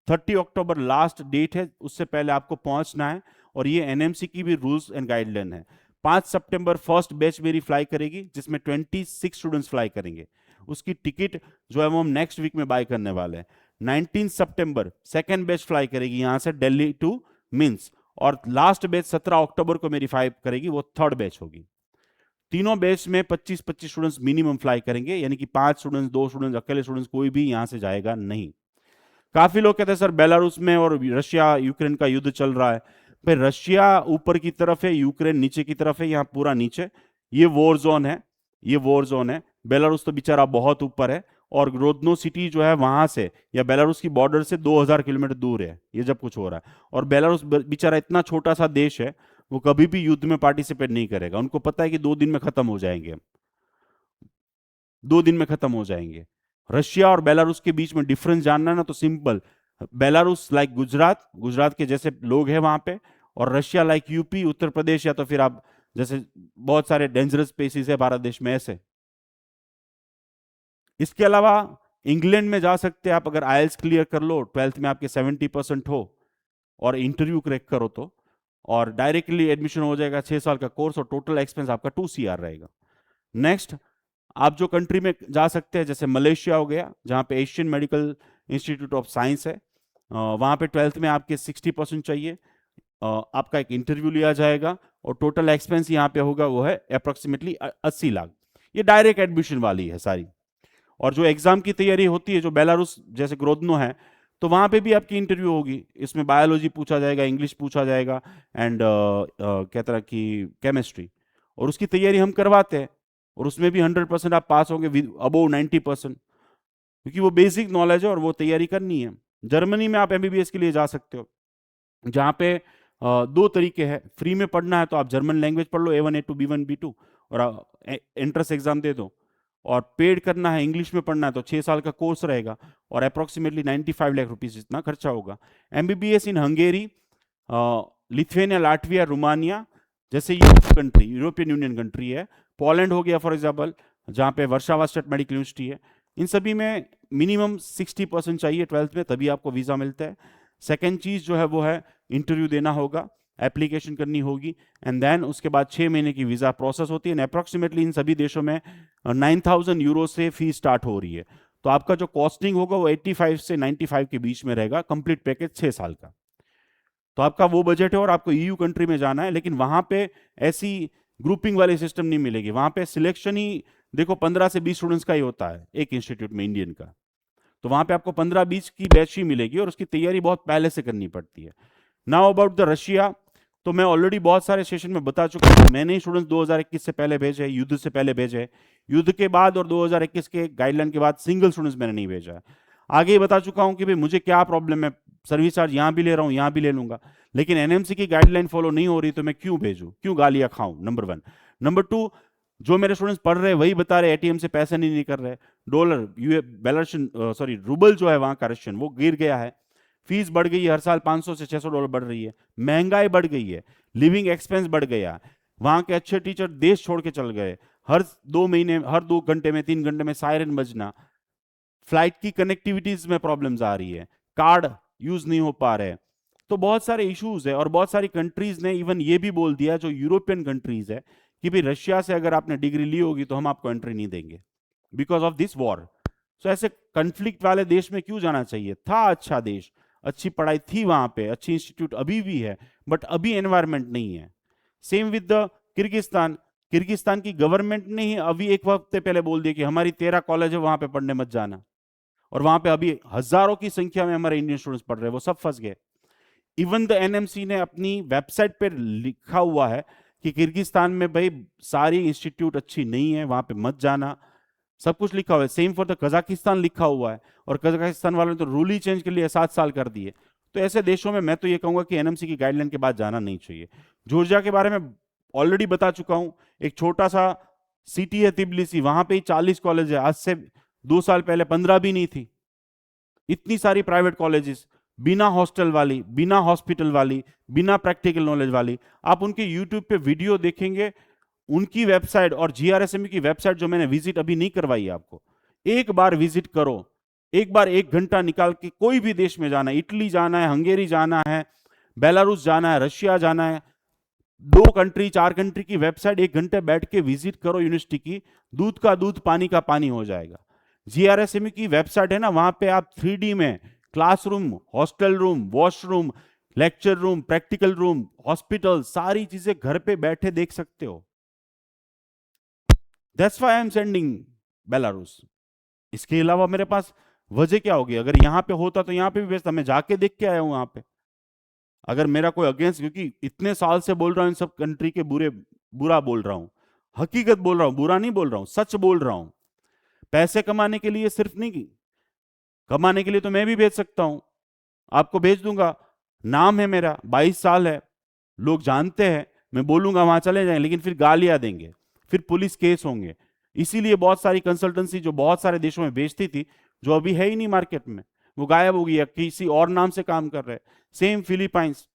30 अक्टूबर लास्ट डेट है, उससे पहले आपको पहुंचना है, और ये एनएमसी की भी रूल्स एंड गाइडलाइन है। 5 सितंबर फर्स्ट बैच मेरी फ्लाई करेगी, जिसमें 26 स्टूडेंट्स फ्लाई करेंगे। उसकी टिकट जो है वो हम नेक्स्ट वीक में बाय करने वाले हैं। 19 सितंबर सेकेंड बैच फ्लाई करेगी यहां से दिल्ली टू मिन्स, और लास्ट बैच 17 अक्टूबर को मेरी फ्लाई करेगी, वो थर्ड बैच होगी। तीनों बैच में 25-25 स्टूडेंट्स मिनिमम फ्लाई करेंगे, यानी कि 5 स्टूडेंट्स, 2 स्टूडेंट्स, अकेले स्टूडेंट्स कोई भी यहां से जाएगा नहीं। काफी लोग कहते हैं सर बेलारूस में और रशिया यूक्रेन का युद्ध चल रहा है, भाई रशिया ऊपर की तरफ है, यूक्रेन नीचे की तरफ है, यहाँ पूरा नीचे ये वॉर जोन है, ये वॉर जोन है। बेलारूस तो बेचारा बहुत ऊपर है, और ग्रोदनो सिटी जो है वहां से या बेलारूस की बॉर्डर से 2000 किलोमीटर दूर है ये जब कुछ हो रहा है। और बेलारूस बेचारा इतना छोटा सा देश है, वो कभी भी युद्ध में पार्टिसिपेट नहीं करेगा, उनको पता है कि 2 दिन में खत्म हो जाएंगे, 2 दिन में खत्म हो जाएंगे। रशिया और बेलारूस के बीच में डिफरेंस जानना ना तो simple, Belarus like Gujarat, Gujarat के जैसे लोग हैं वहां पे, और Russia like UP, Uttar Pradesh, या तो फिर आप जैसे बहुत सारे डेंजरस प्लेसेस है भारत देश में ऐसे। इसके अलावा इंग्लैंड में जा सकते हैं आप अगर आईएलटीएस क्लियर कर लो, 12th में आपके 70% हो और इंटरव्यू क्रैक करो तो, और डायरेक्टली एडमिशन हो जाएगा, 6 साल का कोर्स, और टोटल एक्सपेंस आपका 2 CR रहेगा। नेक्स्ट, आप जो कंट्री में जा सकते हैं जैसे मलेशिया हो गया, जहां पे Asian medical institute of science है, वहां पे 12th में आपके 60% चाहिए, आपका एक इंटरव्यू लिया जाएगा, और टोटल एक्सपेंस यहाँ पे होगा वो है अप्रोक्सीमेटली 80 लाख। ये डायरेक्ट एडमिशन वाली है सारी। और जो एग्जाम की तैयारी होती है जो बेलारूस जैसे ग्रोदनो है, तो वहां पे भी आपकी इंटरव्यू होगी, इसमें बायोलॉजी पूछा जाएगा, इंग्लिश पूछा जाएगा, एंड क्या तरह की केमिस्ट्री, और उसकी तैयारी हम करवाते हैं, और उसमें भी 100% आप पास होंगे, अबोव 90%, क्योंकि वो बेसिक नॉलेज है और वो तैयारी करनी है। जर्मनी में आप एमबीबीएस के लिए जा सकते हो, जहाँ पे 2 तरीके हैं, फ्री में पढ़ना है तो आप जर्मन लैंग्वेज पढ़ लो, A1 A2 B1 B2, और एंट्रेंस एग्जाम दे दो, और पेड करना है, इंग्लिश में पढ़ना है तो 6 साल का कोर्स रहेगा, और अप्रोक्सीमेटली 95 लाख रुपीस इतना खर्चा होगा। एमबीबीएस इन हंगेरी, लिथुआनिया, लाटविया, रोमानिया जैसे यूरोपियन यूनियन कंट्री है, पोलैंड हो गया फॉर एग्जाम्पल, जहाँ पे वर्सोवा स्टेट मेडिकल यूनिवर्सिटी है, इन सभी में मिनिमम 60% चाहिए 12th में, तभी आपको वीज़ा मिलता है। सेकेंड चीज़ जो है वो है इंटरव्यू देना होगा, एप्लीकेशन करनी होगी, एंड देन उसके बाद 6 महीने की वीज़ा प्रोसेस होती है। अप्रॉक्सीमेटली इन सभी देशों में 9,000 यूरो से फीस स्टार्ट हो रही है। तो आपका जो कॉस्टिंग होगा वो 85 से 95 के बीच में रहेगा, कंप्लीट पैकेज 6 साल का। तो आपका वो बजट है और आपको ईयू कंट्री में जाना है, लेकिन वहां पे ऐसी ग्रुपिंग वाली सिस्टम नहीं मिलेगी। वहां पे सिलेक्शन ही देखो 15 से 20 स्टूडेंट्स का ही होता है एक इंस्टीट्यूट में इंडियन का। तो वहां पे आपको 15-20 की बैच ही मिलेगी और उसकी तैयारी बहुत पहले से करनी पड़ती है। नाउ अबाउट द रशिया, तो मैं ऑलरेडी बहुत सारे सेशन में बता चुका हूं, मैंने स्टूडेंट्स 2021 से पहले भेजे, युद्ध से पहले भेजे, युद्ध के बाद और 2021 के गाइडलाइन के बाद सिंगल स्टूडेंट्स मैंने नहीं भेजा है। आगे ही बता चुका हूं कि भाई मुझे क्या प्रॉब्लम है, सर्विस चार्ज यहां भी ले रहा हूं, यहां भी ले लूंगा, लेकिन एनएमसी की गाइडलाइन फॉलो नहीं हो रही तो मैं क्यों भेजूं, क्यों गालियां खाऊं, नंबर 1। नंबर 2, जो मेरे स्टूडेंट्स पढ़ रहे हैं वही बता रहे एटीएम से पैसे नहीं कर रहे, डॉलर बेलारूसियन सॉरी रूबल जो है वहां का रशियन वो गिर गया है, फीस बढ़ गई है, हर साल 500 से 600 डॉलर बढ़ रही है, महंगाई बढ़ गई है, लिविंग एक्सपेंस बढ़ गया, वहां के अच्छे टीचर देश छोड़ के चल गए, हर 2 महीने, हर 2 घंटे में 3 घंटे में सायरन बजना, फ्लाइट की कनेक्टिविटीज में प्रॉब्लम्स आ रही है, कार्ड यूज नहीं हो पा रहे। तो बहुत सारे इश्यूज है और बहुत सारी कंट्रीज ने इवन ये भी बोल दिया, जो यूरोपियन कंट्रीज है, कि भाई रशिया से अगर आपने डिग्री ली होगी तो हम आपको एंट्री नहीं देंगे बिकॉज ऑफ दिस वॉर। सो ऐसे कंफ्लिक्ट वाले देश में क्यों जाना चाहिए, था अच्छा देश, अच्छी पढ़ाई थी वहां पे, अच्छी इंस्टीट्यूट अभी भी है, बट अभी एनवायरमेंट नहीं है। Same with the Kyrgyzstan, Kyrgyzstan की गवर्नमेंट ने ही अभी एक हफ्ते पहले बोल दिया कि हमारी 13 कॉलेज है वहां पे पढ़ने मत जाना, और वहां पे अभी हजारों की संख्या में हमारे इंडियन स्टूडेंट्स पढ़ रहे हैं, वो सब फंस गए। इवन द एनएमसी ने अपनी वेबसाइट पर लिखा हुआ है कि किर्गिस्तान में भाई सारी इंस्टीट्यूट अच्छी नहीं है, वहां पे मत जाना, सब कुछ लिखा हुआ है। सेम फॉर द कजाकिस्तान लिखा हुआ है, और कजाकिस्तान वालों ने तो रूल ही चेंज कर लिया, 7 साल कर दिए। तो ऐसे देशों में मैं तो ये कहूंगा कि एनएमसी की गाइडलाइन के बाद जाना नहीं चाहिए। जॉर्जिया के बारे में ऑलरेडी बता चुका हूं, एक छोटा सा सिटी है तिबलिसी, वहां पे ही 40 कॉलेज है, आज से 2 साल पहले 15 भी नहीं थी। इतनी सारी प्राइवेट कॉलेजेस, बिना हॉस्टल वाली, बिना हॉस्पिटल वाली, बिना प्रैक्टिकल नॉलेज वाली। आप उनके यूट्यूब पे वीडियो देखेंगे, उनकी वेबसाइट और जीआरएसएमयू की वेबसाइट जो मैंने विजिट अभी नहीं करवाई आपको, एक बार विजिट करो, एक बार 1 घंटा निकाल के कोई भी देश में जाना है, इटली जाना है, हंगेरी जाना है, बेलारूस जाना है, रशिया जाना है, 2 कंट्री 4 कंट्री की वेबसाइट 1 घंटे बैठ के विजिट करो यूनिवर्सिटी की, दूध का दूध पानी का पानी हो जाएगा। जीआरएसएमयू की वेबसाइट है ना, वहां पे आप 3D में classroom, hostel room, washroom, lecture room, practical room, hospital, सारी चीजें घर पे बैठे देख सकते हो। That's why I am sending Belarus. इसके अलावा मेरे पास वजह क्या होगी, अगर यहां पे होता तो यहां पे भी भेजता, मैं जाके देख के आया हूं वहां पे। अगर मेरा कोई अगेंस्ट, क्योंकि इतने साल से बोल रहा हूं इन सब कंट्री के बुरा बोल रहा हूं, हकीकत बोल रहा हूं, बुरा नहीं बोल रहा हूं, सच बोल रहा हूं। पैसे कमाने के लिए सिर्फ नहीं, कमाने के लिए तो मैं भी भेज सकता हूं, आपको भेज दूंगा। नाम है मेरा, 22 साल है, लोग जानते हैं, मैं बोलूंगा वहां चले जाएं, लेकिन फिर गालियां देंगे, फिर पुलिस केस होंगे। इसीलिए बहुत सारी कंसल्टेंसी जो बहुत सारे देशों में बेचती थी, जो अभी है ही नहीं मार्केट में, वो गायब हो गई है, किसी और नाम से काम कर रहे हैं। सेम फिलीपाइंस,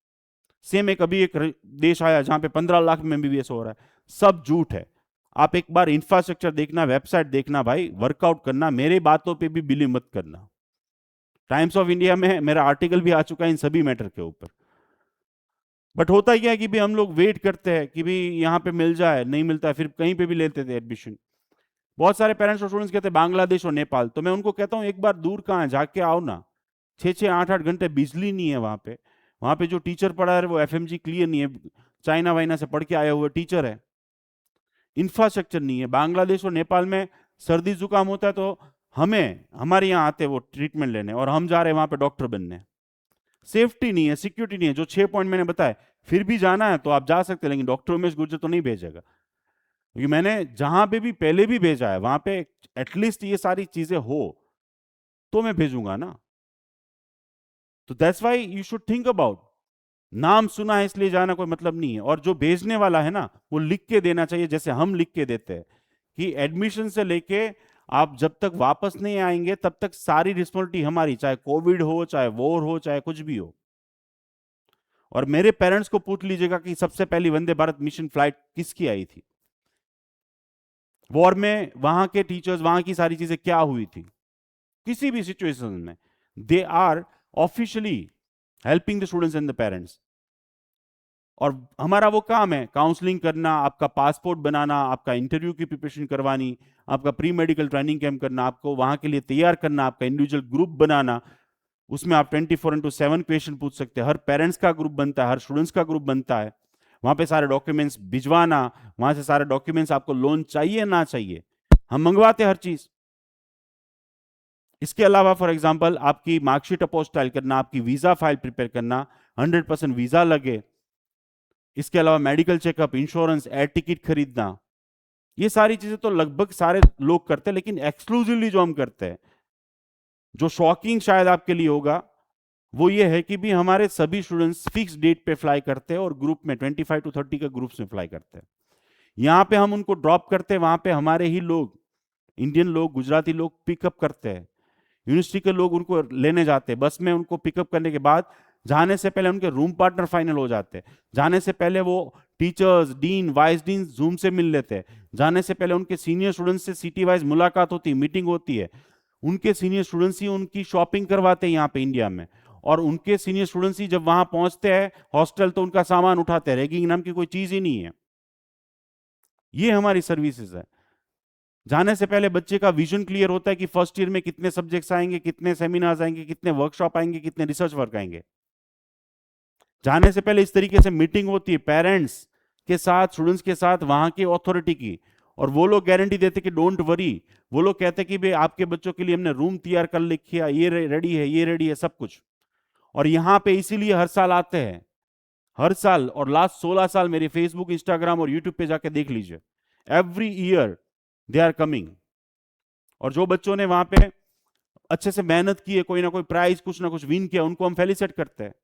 सेम एक अभी एक देश आया जहां पे 15 लाख में एमबीबीएस हो रहा है, सब झूठ है। आप एक बार इंफ्रास्ट्रक्चर देखना, वेबसाइट देखना भाई, वर्कआउट करना, मेरे बातों पे भी बिलीव मत करना। टाइम्स ऑफ इंडिया में मेरा आर्टिकल भी आ चुका है इन सभी मैटर के ऊपर। बट होता क्या है कि भाई हम लोग वेट करते हैं कि भाई यहाँ पे मिल जाए, नहीं मिलता है, फिर कहीं पे भी लेते थे एडमिशन। बहुत सारे पेरेंट्स और स्टूडेंट्स कहते हैं बांग्लादेश और नेपाल, तो मैं उनको कहता हूँ एक बार दूर कहाँ है, जाके आओ ना। 6-8 घंटे बिजली नहीं है वहां पे जो टीचर पढ़ा है वो एफएमजी क्लियर नहीं है, चाइना वाइना से पढ़ के आया हुआ टीचर है, इंफ्रास्ट्रक्चर नहीं है। बांग्लादेश और नेपाल में सर्दी जुकाम होता है तो हमारे यहाँ आते हैं वो ट्रीटमेंट लेने, और हम जा रहे हैं वहां पे डॉक्टर बनने। सेफ्टी नहीं है, सिक्योरिटी नहीं है, जो 6 पॉइंट मैंने बताया। फिर भी जाना है तो आप जा सकते हैं, लेकिन डॉक्टर उमेश गुर्जर तो नहीं भेजेगा, क्योंकि मैंने जहां पे भी पहले भी भेजा है वहां पे एटलीस्ट ये सारी चीजें हो तो मैं भेजूंगा ना। तो that's why you should think about, नाम सुना है इसलिए जाना कोई मतलब नहीं है। और जो भेजने वाला है ना, वो लिख के देना चाहिए, जैसे हम लिख के देते हैं कि एडमिशन से लेके आप जब तक वापस नहीं आएंगे तब तक सारी रिस्पॉन्सिबिलिटी हमारी, चाहे कोविड हो, चाहे वॉर हो, चाहे कुछ भी हो। और मेरे पेरेंट्स को पूछ लीजिएगा कि सबसे पहली वंदे भारत मिशन फ्लाइट किसकी आई थी, वॉर में वहां के टीचर्स, वहां की सारी चीजें क्या हुई थी। किसी भी सिचुएशन में they are officially helping the students and the parents. और हमारा वो काम है काउंसलिंग करना, आपका पासपोर्ट बनाना, आपका इंटरव्यू की प्रिपरेशन करवानी, आपका प्री मेडिकल ट्रेनिंग कैंप करना, आपको वहां के लिए तैयार करना, आपका इंडिविजुअल ग्रुप बनाना, उसमें आप 24/7 क्वेश्चन पूछ सकते हैं, हर पेरेंट्स का ग्रुप बनता है, हर स्टूडेंट्स का ग्रुप बनता है, वहां पे सारे डॉक्यूमेंट्स भिजवाना, वहां से सारे डॉक्यूमेंट्स, आपको लोन चाहिए ना चाहिए हम मंगवाते हर चीज। इसके अलावा फॉर एग्जांपल आपकी मार्कशीट अपोस्टाइल करना, आपकी वीजा फाइल प्रिपेयर करना, 100% वीजा लगे, इसके अलावा medical checkup, insurance, air ticket खरीदना, ये सारी चीजें तो लगभग सारे लोग करते हैं, लेकिन एक्सक्लूसिवली जो हम करते हैं, जो शॉकिंग शायद आपके लिए होगा, वो ये है कि भी हमारे सभी स्टूडेंट्स फिक्स डेट पे फ्लाई करते हैं और ग्रुप में 25 to 30 के ग्रुप्स में फ्लाई करते हैं। यहां पे हम उनको ड्रॉप करते हैं, वहां पे हमारे ही लोग, इंडियन लोग, गुजराती लोग पिकअप करते हैं, यूनिवर्सिटी के लोग उनको लेने जाते हैं बस में। उनको पिकअप करने के बाद जाने से पहले उनके रूम पार्टनर फाइनल हो जाते हैं, जाने से पहले वो teachers, dean, vice dean zoom से मिल लेते हैं, जाने से पहले उनके सीनियर स्टूडेंट्स से सिटी वाइज मुलाकात होती है, मीटिंग होती है, उनके सीनियर स्टूडेंट्स ही उनकी शॉपिंग करवाते हैं यहाँ पे इंडिया में, और उनके सीनियर स्टूडेंट्स ही जब वहां पहुंचते हैं हॉस्टल तो उनका सामान उठाते हैं। रैगिंग नाम की कोई चीज ही नहीं है। ये हमारी सर्विसेज है। जाने से पहले बच्चे का विजन क्लियर होता है कि फर्स्ट ईयर में कितने सब्जेक्ट्स आएंगे, कितने सेमिनार्स आएंगे, कितने वर्कशॉप आएंगे, कितने रिसर्च वर्क आएंगे। जाने से पहले इस तरीके से मीटिंग होती है पेरेंट्स के साथ, स्टूडेंट्स के साथ, वहां की अथॉरिटी की, और वो लोग गारंटी देते कि डोंट वरी, वो लोग कहते कि भाई आपके बच्चों के लिए हमने रूम तैयार कर लिखा, ये रेडी है, ये रेडी है, सब कुछ। और यहां पे इसीलिए हर साल आते हैं, हर साल, और लास्ट 16 साल मेरे फेसबुक, इंस्टाग्राम और यूट्यूब पे जाके देख लीजिए, every year they are coming. और जो बच्चों ने वहां पे अच्छे से मेहनत की है, कोई ना कोई प्राइज कुछ ना कुछ विन किया, उनको हम फेलिसिट करते हैं।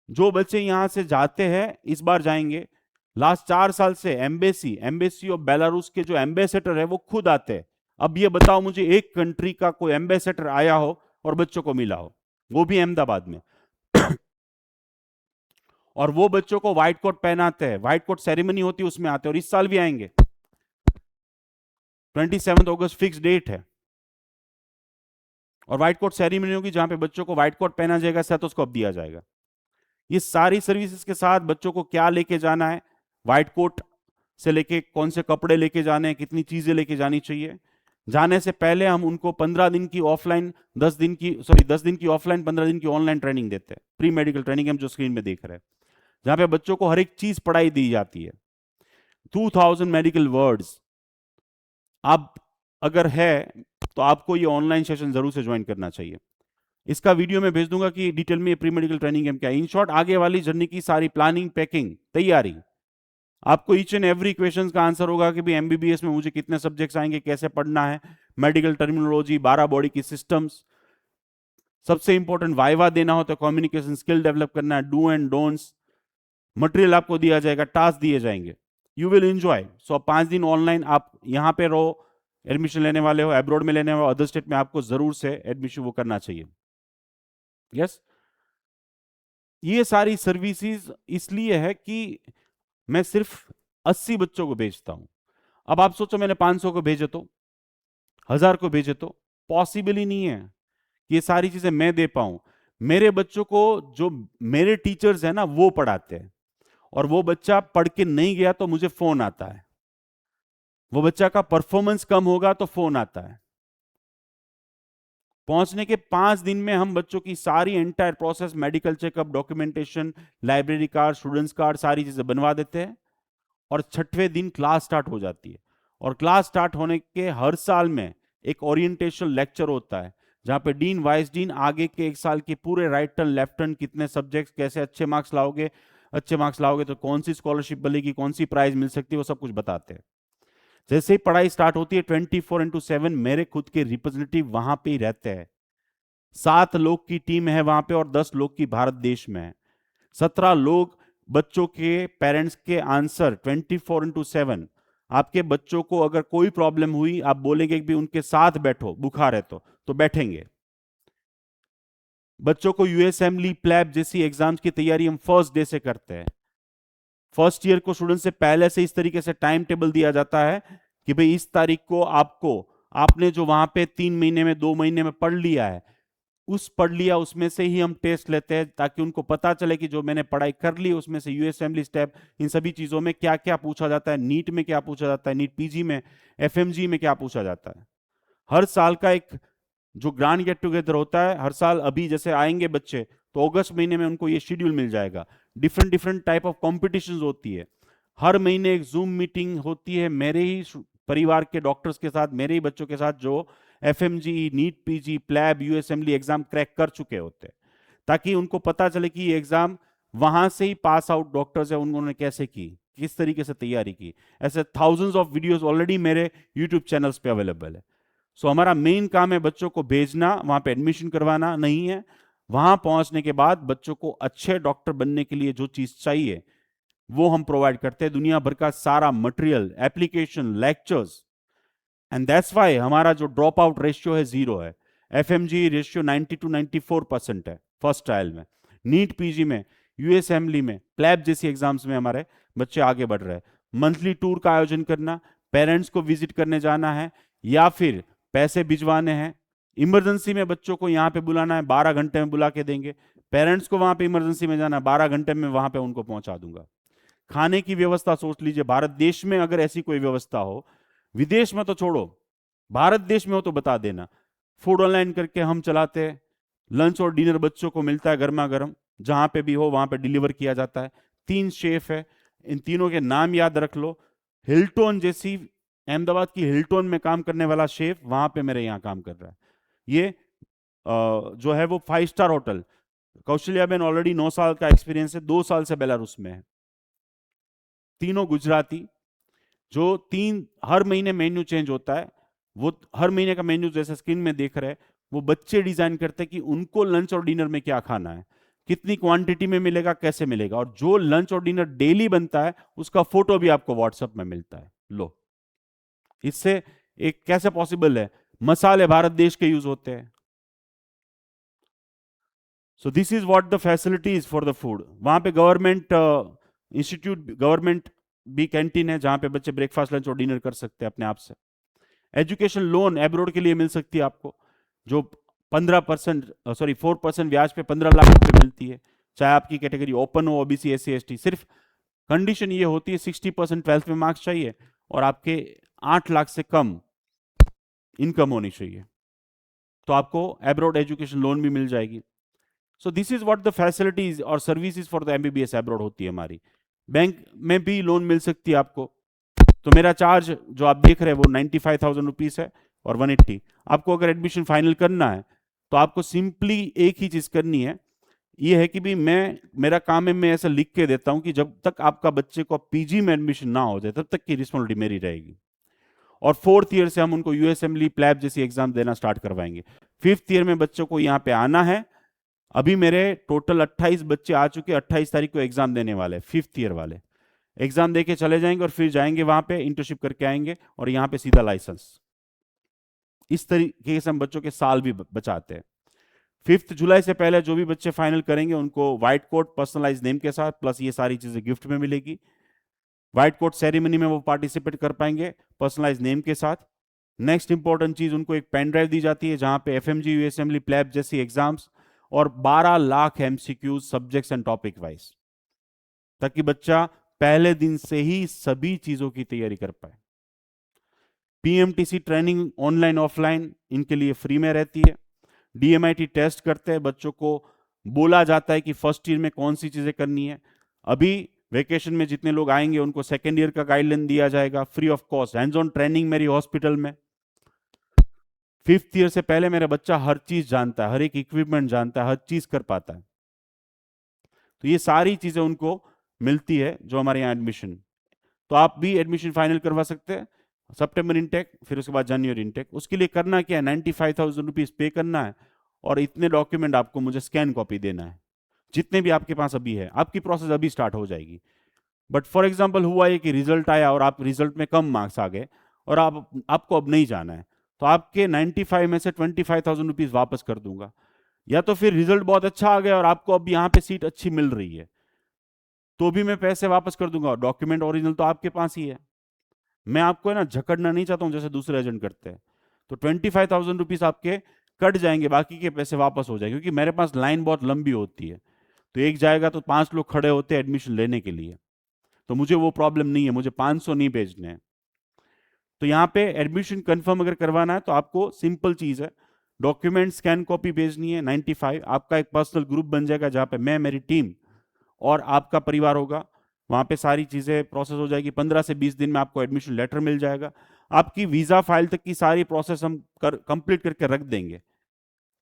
जो बच्चे यहां से जाते हैं, इस बार जाएंगे, लास्ट 4 साल से एम्बेसी ऑफ बेलारूस के जो एम्बेसडर है वो खुद आते हैं। अब ये बताओ मुझे एक कंट्री का कोई एम्बेसडर आया हो और बच्चों को मिला हो, वो भी अहमदाबाद में। और वो बच्चों को व्हाइट कोट पहनाते हैं, व्हाइट कोट सेरेमनी होती है उसमें आते हैं, और इस साल भी आएंगे। 27 अगस्त फिक्स डेट है, और व्हाइट कोट सेरेमनी होगी जहां पे बच्चों को व्हाइट कोट पहना जाएगा, स्टेथोस्कोप दिया जाएगा। ये सारी सर्विसेज के साथ बच्चों को क्या लेके जाना है, व्हाइट कोट से लेके कौन से कपड़े लेके जाने हैं, कितनी चीजें लेके जानी चाहिए। जाने से पहले हम उनको 15 दिन की ऑफलाइन, 10 दिन की ऑफलाइन, 15 दिन की ऑनलाइन ट्रेनिंग देते हैं, प्री मेडिकल ट्रेनिंग हम जो स्क्रीन में देख रहे हैं, जहां पे बच्चों को हर एक चीज पढ़ाई दी जाती है। 2000 मेडिकल वर्ड्स। आप अगर है तो आपको ये ऑनलाइन सेशन जरूर से ज्वाइन करना चाहिए। इसका वीडियो मैं भेज दूंगा कि डिटेल में प्री मेडिकल ट्रेनिंग कैंप क्या है। इन शॉर्ट, आगे वाली जर्नी की सारी प्लानिंग, पैकिंग, तैयारी, आपको ईच एंड एवरी क्वेश्चन का आंसर होगा कि भी एमबीबीएस में मुझे कितने सब्जेक्ट्स आएंगे, कैसे पढ़ना है, मेडिकल टर्मिनोलॉजी, 12 बॉडी की सिस्टम्स, सबसे इंपॉर्टेंट वाइवा देना हो तो कम्युनिकेशन स्किल डेवलप करना है, डू एंड डोंट्स, मटेरियल आपको दिया जाएगा, टास्क दिए जाएंगे, यू विल एंजॉय। सो 5 दिन ऑनलाइन आप यहाँ पे रहो, एडमिशन लेने वाले हो, एब्रॉड में लेने वाले हो, अदर स्टेट में, आपको जरूर से एडमिशन वो करना चाहिए। यस, ये सारी सर्विसेज इसलिए है कि मैं सिर्फ 80 बच्चों को भेजता हूं। अब आप सोचो मैंने 500 को भेजे तो, 1000 को भेजे तो, पॉसिबल ही नहीं है कि ये सारी चीजें मैं दे पाऊं। मेरे बच्चों को जो मेरे टीचर्स हैं ना वो पढ़ाते हैं, और वो बच्चा पढ़ के नहीं गया तो मुझे फोन आता है, वो बच्चा का परफॉर्मेंस कम होगा तो फोन आता है। पहुंचने के 5 दिन में हम बच्चों की सारी entire process, medical checkup, documentation, library card, students card, सारी चीजें बनवा देते हैं, और 6वें दिन क्लास स्टार्ट हो जाती है। और क्लास स्टार्ट होने के हर साल में एक ओरिएंटेशन लेक्चर होता है, जहां पे डीन, वाइस डीन आगे के 1 साल के पूरे राइट टर्न, लेफ्ट टर्न, कितने सब्जेक्ट्स, कैसे अच्छे मार्क्स लाओगे तो कौन सी स्कॉलरशिप मिलेगी, कौन सी प्राइज मिल सकती है, वो सब कुछ बताते हैं। जैसे ही पढ़ाई स्टार्ट होती है 24/7 मेरे खुद के रिप्रेजेंटेटिव वहां पे ही रहते हैं। 7 लोग की टीम है वहां पे, और 10 लोग की भारत देश में है। 17 लोग बच्चों के पेरेंट्स के आंसर 24/7। आपके बच्चों को अगर कोई प्रॉब्लम हुई, आप बोलेंगे कि भी उनके साथ बैठो, बुखार है तो बैठेंगे। बच्चों को यूएसएमली, प्लैब जैसी एग्जाम्स की तैयारी हम फर्स्ट डे से करते हैं। फर्स्ट ईयर को स्टूडेंट से पहले से इस तरीके से टाइम टेबल दिया जाता है कि भाई इस तारीख को आपको आपने जो वहां पे 3 महीने में 2 महीने में पढ़ लिया है, उस पढ़ लिया उसमें से ही हम टेस्ट लेते हैं, ताकि उनको पता चले कि जो मैंने पढ़ाई कर ली उसमें से यूएस असेंबली स्टेप, इन सभी चीजों में क्या क्या पूछा जाता है, नीट में क्या पूछा जाता है, नीट पीजी में, एफएमजी में क्या पूछा जाता है। हर साल का एक जो ग्रांड गेट टुगेदर होता है, हर साल अभी जैसे आएंगे बच्चे तो अगस्त महीने में उनको ये शेड्यूल मिल जाएगा। Different different type of competition होती है, हर महीने एक जूम मीटिंग होती है मेरे ही परिवार के डॉक्टर्स के साथ, मेरे ही बच्चों के साथ जो FMG, NEET PG, PLAB, USMLE exam crack कर चुके होते हैं, ताकि उनको पता चले कि ये एग्जाम वहां से ही पास आउट डॉक्टर्स है उन्होंने कैसे की, किस तरीके से तैयारी की। ऐसे थाउजेंड्स ऑफ वीडियोस ऑलरेडी मेरे यूट्यूब चैनल्स पे अवेलेबल है। सो हमारा मेन काम है बच्चों को भेजना, वहां पे एडमिशन करवाना नहीं है। वहां पहुंचने के बाद बच्चों को अच्छे डॉक्टर बनने के लिए जो चीज चाहिए वो हम प्रोवाइड करते हैं, दुनिया भर का सारा material, application, lectures. And that's why हमारा जो ड्रॉप आउट रेशियो है 0 है। एफएमजी रेशियो 90 to 94% है फर्स्ट ट्रायल में। नीट पीजी में, यूएसएमली में, प्लैब जैसी एग्जाम्स में हमारे बच्चे आगे बढ़ रहे हैं। मंथली टूर का आयोजन करना, पेरेंट्स को विजिट करने जाना है या फिर पैसे भिजवाने हैं, इमरजेंसी में बच्चों को यहाँ पे बुलाना है, 12 घंटे में बुला के देंगे। पेरेंट्स को वहां पे इमरजेंसी में जाना है, 12 घंटे में वहां पे उनको पहुंचा दूंगा। खाने की व्यवस्था सोच लीजिए, भारत देश में अगर ऐसी कोई व्यवस्था हो, विदेश में तो छोड़ो, भारत देश में हो तो बता देना। फूड ऑनलाइन करके हम चलाते हैं, लंच और डिनर बच्चों को मिलता है गर्मा गर्म, जहां पे भी हो वहां पे डिलीवर किया जाता है। 3 शेफ है, इन तीनों के नाम याद रख लो। हिल्टन जैसी, अहमदाबाद की हिल्टन में काम करने वाला शेफ वहां पे मेरे यहाँ काम कर रहा है। ये जो है वो 5 star hotel, Kaushalya Ben already 9 साल का एक्सपीरियंस है, 2 साल से बेलारूस में है। तीनों गुजराती, जो हर महीने मेन्यू चेंज होता है, वो हर महीने का मेन्यू जैसे स्क्रीन में देख रहे हैं, वो बच्चे डिजाइन करते हैं कि उनको लंच और डिनर में क्या खाना है, कितनी क्वांटिटी में मिलेगा, कैसे मिलेगा। और जो लंच और डिनर डेली बनता है उसका फोटो भी आपको व्हाट्सएप में मिलता है। लो, इससे एक कैसे पॉसिबल है, मसाले भारत देश के यूज होते हैं। सो this is what the facilities for the food. वहां पे गवर्नमेंट इंस्टीट्यूट, गवर्नमेंट भी कैंटीन है जहां पे बच्चे ब्रेकफास्ट, लंच और डिनर कर सकते हैं अपने आप से। एजुकेशन लोन एब्रोड के लिए मिल सकती है आपको, जो 15% 4% ब्याज पे 15 लाख रुपए मिलती है, चाहे आपकी कैटेगरी ओपन हो, ओबीसी, एससी, एसटी। सिर्फ कंडीशन ये होती है 60% 12th में मार्क्स चाहिए और आपके 8 लाख से कम इनकम होनी चाहिए, तो आपको एब्रोड एजुकेशन लोन भी मिल जाएगी। So this is what the facilities और services for the MBBS abroad होती है हमारी। बैंक में भी लोन मिल सकती है आपको। तो मेरा चार्ज जो आप देख रहे हैं वो 95,000 रुपीज है और 180। आपको अगर एडमिशन फाइनल करना है तो आपको सिंपली एक ही चीज करनी है, ये है कि भी मेरा काम है, मैं ऐसा लिख के देता हूं कि जब तक आपका बच्चे को पीजी में एडमिशन ना हो जाए तब तक की रिस्पॉन्सिबिलिटी मेरी रहेगी। और 4th ईयर से हम उनको यूएसएमली, प्लैब जैसी एग्जाम देना स्टार्ट करवाएंगे। 5th ईयर में बच्चों को यहाँ पे आना है। अभी मेरे टोटल 28 बच्चे आ चुके, 28 तारीख को एग्जाम देने वाले, 5th ईयर वाले एग्जाम देके चले जाएंगे और फिर जाएंगे वहां पे इंटर्नशिप करके आएंगे और यहाँ पे सीधा लाइसेंस। इस तरीके से हम बच्चों के साल भी बचाते हैं। 5 जुलाई से पहले जो भी बच्चे फाइनल करेंगे उनको व्हाइट कोट पर्सनलाइज नेम के साथ प्लस ये सारी चीजें गिफ्ट में मिलेगी। व्हाइट कोट सेरेमनी में वो पार्टिसिपेट कर पाएंगे पर्सनलाइज नेम के साथ। नेक्स्ट इंपॉर्टेंट चीज, उनको एक पेन ड्राइव दी जाती है जहां पे एफएमजी, यूएसएमली, प्लैब जैसी एग्जाम्स और 12 lakh MCQs subjects and topic wise, ताकि बच्चा पहले दिन से ही सभी चीजों की तैयारी कर पाए। पीएमटीसी ट्रेनिंग ऑनलाइन ऑफलाइन इनके लिए फ्री में रहती है। डीएमआईटी टेस्ट करते हैं, बच्चों को बोला जाता है कि फर्स्ट ईयर में कौन सी चीजें करनी है। अभी वेकेशन में जितने लोग आएंगे उनको सेकेंड ईयर का गाइडलाइन दिया जाएगा free of cost, hands on training मेरी हॉस्पिटल में। 5th ईयर से पहले मेरा बच्चा हर चीज जानता है, हर एक इक्विपमेंट जानता है, हर चीज कर पाता है। तो ये सारी चीजें उनको मिलती है जो हमारे यहाँ एडमिशन। तो आप भी एडमिशन फाइनल करवा सकते हैं, सितंबर इनटेक, फिर उसके बाद जनवरी इनटेक। उसके लिए करना क्या है, 95,000 रुपीज पे करना है और इतने डॉक्यूमेंट आपको मुझे स्कैन कॉपी देना है, जितने भी आपके पास अभी है। आपकी प्रोसेस अभी स्टार्ट हो जाएगी। बट फॉर एग्जाम्पल हुआ है कि रिजल्ट आया और आप रिजल्ट में कम मार्क्स आ गए और आपको अब नहीं जाना है, तो आपके 95 में से 25,000 रुपीज वापस कर दूंगा। या तो फिर रिजल्ट बहुत अच्छा आ गया और आपको अब यहाँ पे सीट अच्छी मिल रही है, तो भी मैं पैसे वापस कर दूंगा। डॉक्यूमेंट ओरिजिनल तो आपके पास ही है। मैं आपको है ना झकड़ना नहीं चाहता हूं जैसे दूसरे एजेंट करते हैं। तो 25,000 रुपीज आपके कट जाएंगे, बाकी के पैसे वापस हो जाएंगे, क्योंकि मेरे पास लाइन बहुत लंबी होती है, तो एक जाएगा तो 5 लोग खड़े होते हैं एडमिशन लेने के लिए, तो मुझे वो प्रॉब्लम नहीं है, मुझे 500 नहीं भेजने हैं। तो यहाँ पे एडमिशन कंफर्म अगर करवाना है तो आपको सिंपल चीज है, डॉक्यूमेंट स्कैन कॉपी भेजनी है 95, आपका एक पर्सनल ग्रुप बन जाएगा जहाँ पे मैं, मेरी टीम और आपका परिवार होगा, वहां पे सारी चीजें प्रोसेस हो जाएगी, 15 से 20 दिन में आपको एडमिशन लेटर मिल जाएगा, आपकी वीजा फाइल तक की सारी प्रोसेस हम कंप्लीट करके रख देंगे।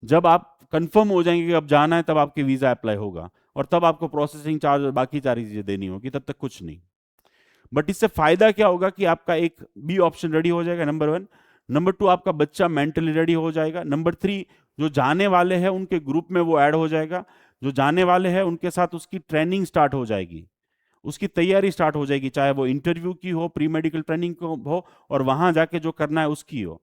जब आप कंफर्म हो जाएंगे कि अब जाना है, तब आपकी वीजा अप्लाई होगा, और तब आपको प्रोसेसिंग चार्ज और बाकी सारी चीजें देनी होगी, तब तक कुछ नहीं। बट इससे फायदा क्या होगा कि आपका एक बी ऑप्शन रेडी हो जाएगा, नंबर 1। नंबर 2, आपका बच्चा मेंटली रेडी हो जाएगा। नंबर 3, जो जाने वाले हैं उनके ग्रुप में वो ऐड हो जाएगा, जो जाने वाले हैं उनके साथ उसकी ट्रेनिंग स्टार्ट हो जाएगी, उसकी तैयारी स्टार्ट हो जाएगी, चाहे वो इंटरव्यू की हो, प्री मेडिकल ट्रेनिंग हो, और वहां जाके जो करना है उसकी हो।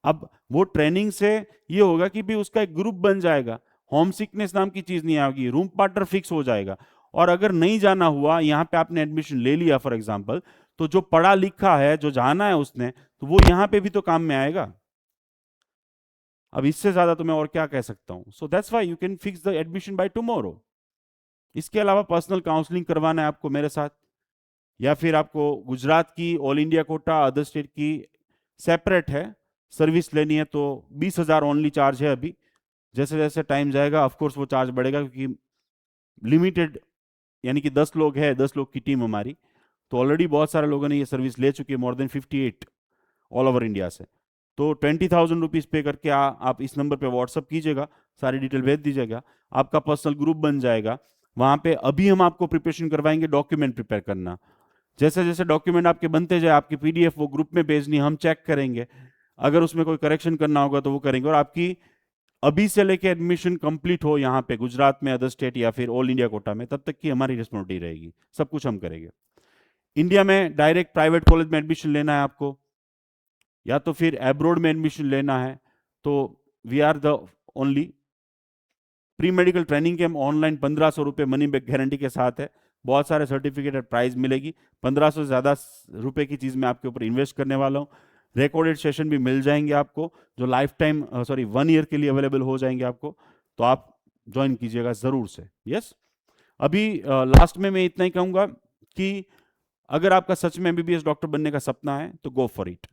अब वो ट्रेनिंग से ये होगा कि भी उसका एक ग्रुप बन जाएगा, होम सिकनेस नाम की चीज नहीं आएगी, रूम पार्टनर फिक्स हो जाएगा। और अगर नहीं जाना हुआ, यहाँ पे आपने एडमिशन ले लिया फॉर एग्जाम्पल, तो जो पढ़ा लिखा है, जो जाना है उसने, तो वो यहाँ पे भी तो काम में आएगा। अब इससे ज्यादा तो मैं और क्या कह सकता हूं। So that's why you can fix the admission by tomorrow. इसके अलावा पर्सनल काउंसलिंग करवाना है आपको मेरे साथ, या फिर आपको गुजरात की all India quota, other state की सेपरेट है सर्विस लेनी है, तो 20,000 ओनली चार्ज है अभी। जैसे जैसे टाइम जाएगा ऑफकोर्स वो चार्ज बढ़ेगा, क्योंकि लिमिटेड, यानी कि 10 लोग है, 10 लोग की टीम हमारी, तो ऑलरेडी बहुत सारे लोगों ने ये सर्विस ले चुकी है, more than 58 all over India से। तो 20,000 रुपीज पे करके आप इस नंबर पे व्हाट्सअप कीजिएगा, सारी डिटेल भेज दीजिएगा, आपका पर्सनल ग्रुप बन जाएगा। वहां पे अभी हम आपको प्रिपरेशन करवाएंगे डॉक्यूमेंट प्रिपेयर करना, जैसे जैसे डॉक्यूमेंट आपके बनते जाए, आपकी पीडीएफ वो ग्रुप में भेजनी, हम चेक करेंगे, अगर उसमें कोई करेक्शन करना होगा तो वो करेंगे, और आपकी अभी से लेके एडमिशन कंप्लीट हो यहाँ पे गुजरात में, अदर स्टेट या फिर ऑल इंडिया कोटा में, तब तक की हमारी रिस्पॉन्सिबिलिटी रहेगी, सब कुछ हम करेंगे। इंडिया में डायरेक्ट प्राइवेट कॉलेज में एडमिशन लेना है आपको, या तो फिर एब्रोड में एडमिशन लेना है, तो we are the only. Pre medical training के हम ऑनलाइन 1,500 रुपये मनी बैक गारंटी के साथ है, बहुत सारे सर्टिफिकेट प्राइज मिलेगी, 1,500 से ज़्यादा रुपए की चीज़ मैं आपके ऊपर इन्वेस्ट करने वाला हूँ। रिकॉर्डेड सेशन भी मिल जाएंगे आपको, जो लाइफ टाइम 1 ईयर के लिए अवेलेबल हो जाएंगे आपको, तो आप ज्वाइन कीजिएगा ज़रूर से। यस, अभी लास्ट में मैं इतना ही कहूँगा कि अगर आपका सच में एमबीबीएस डॉक्टर बनने का सपना है तो गो फॉर इट।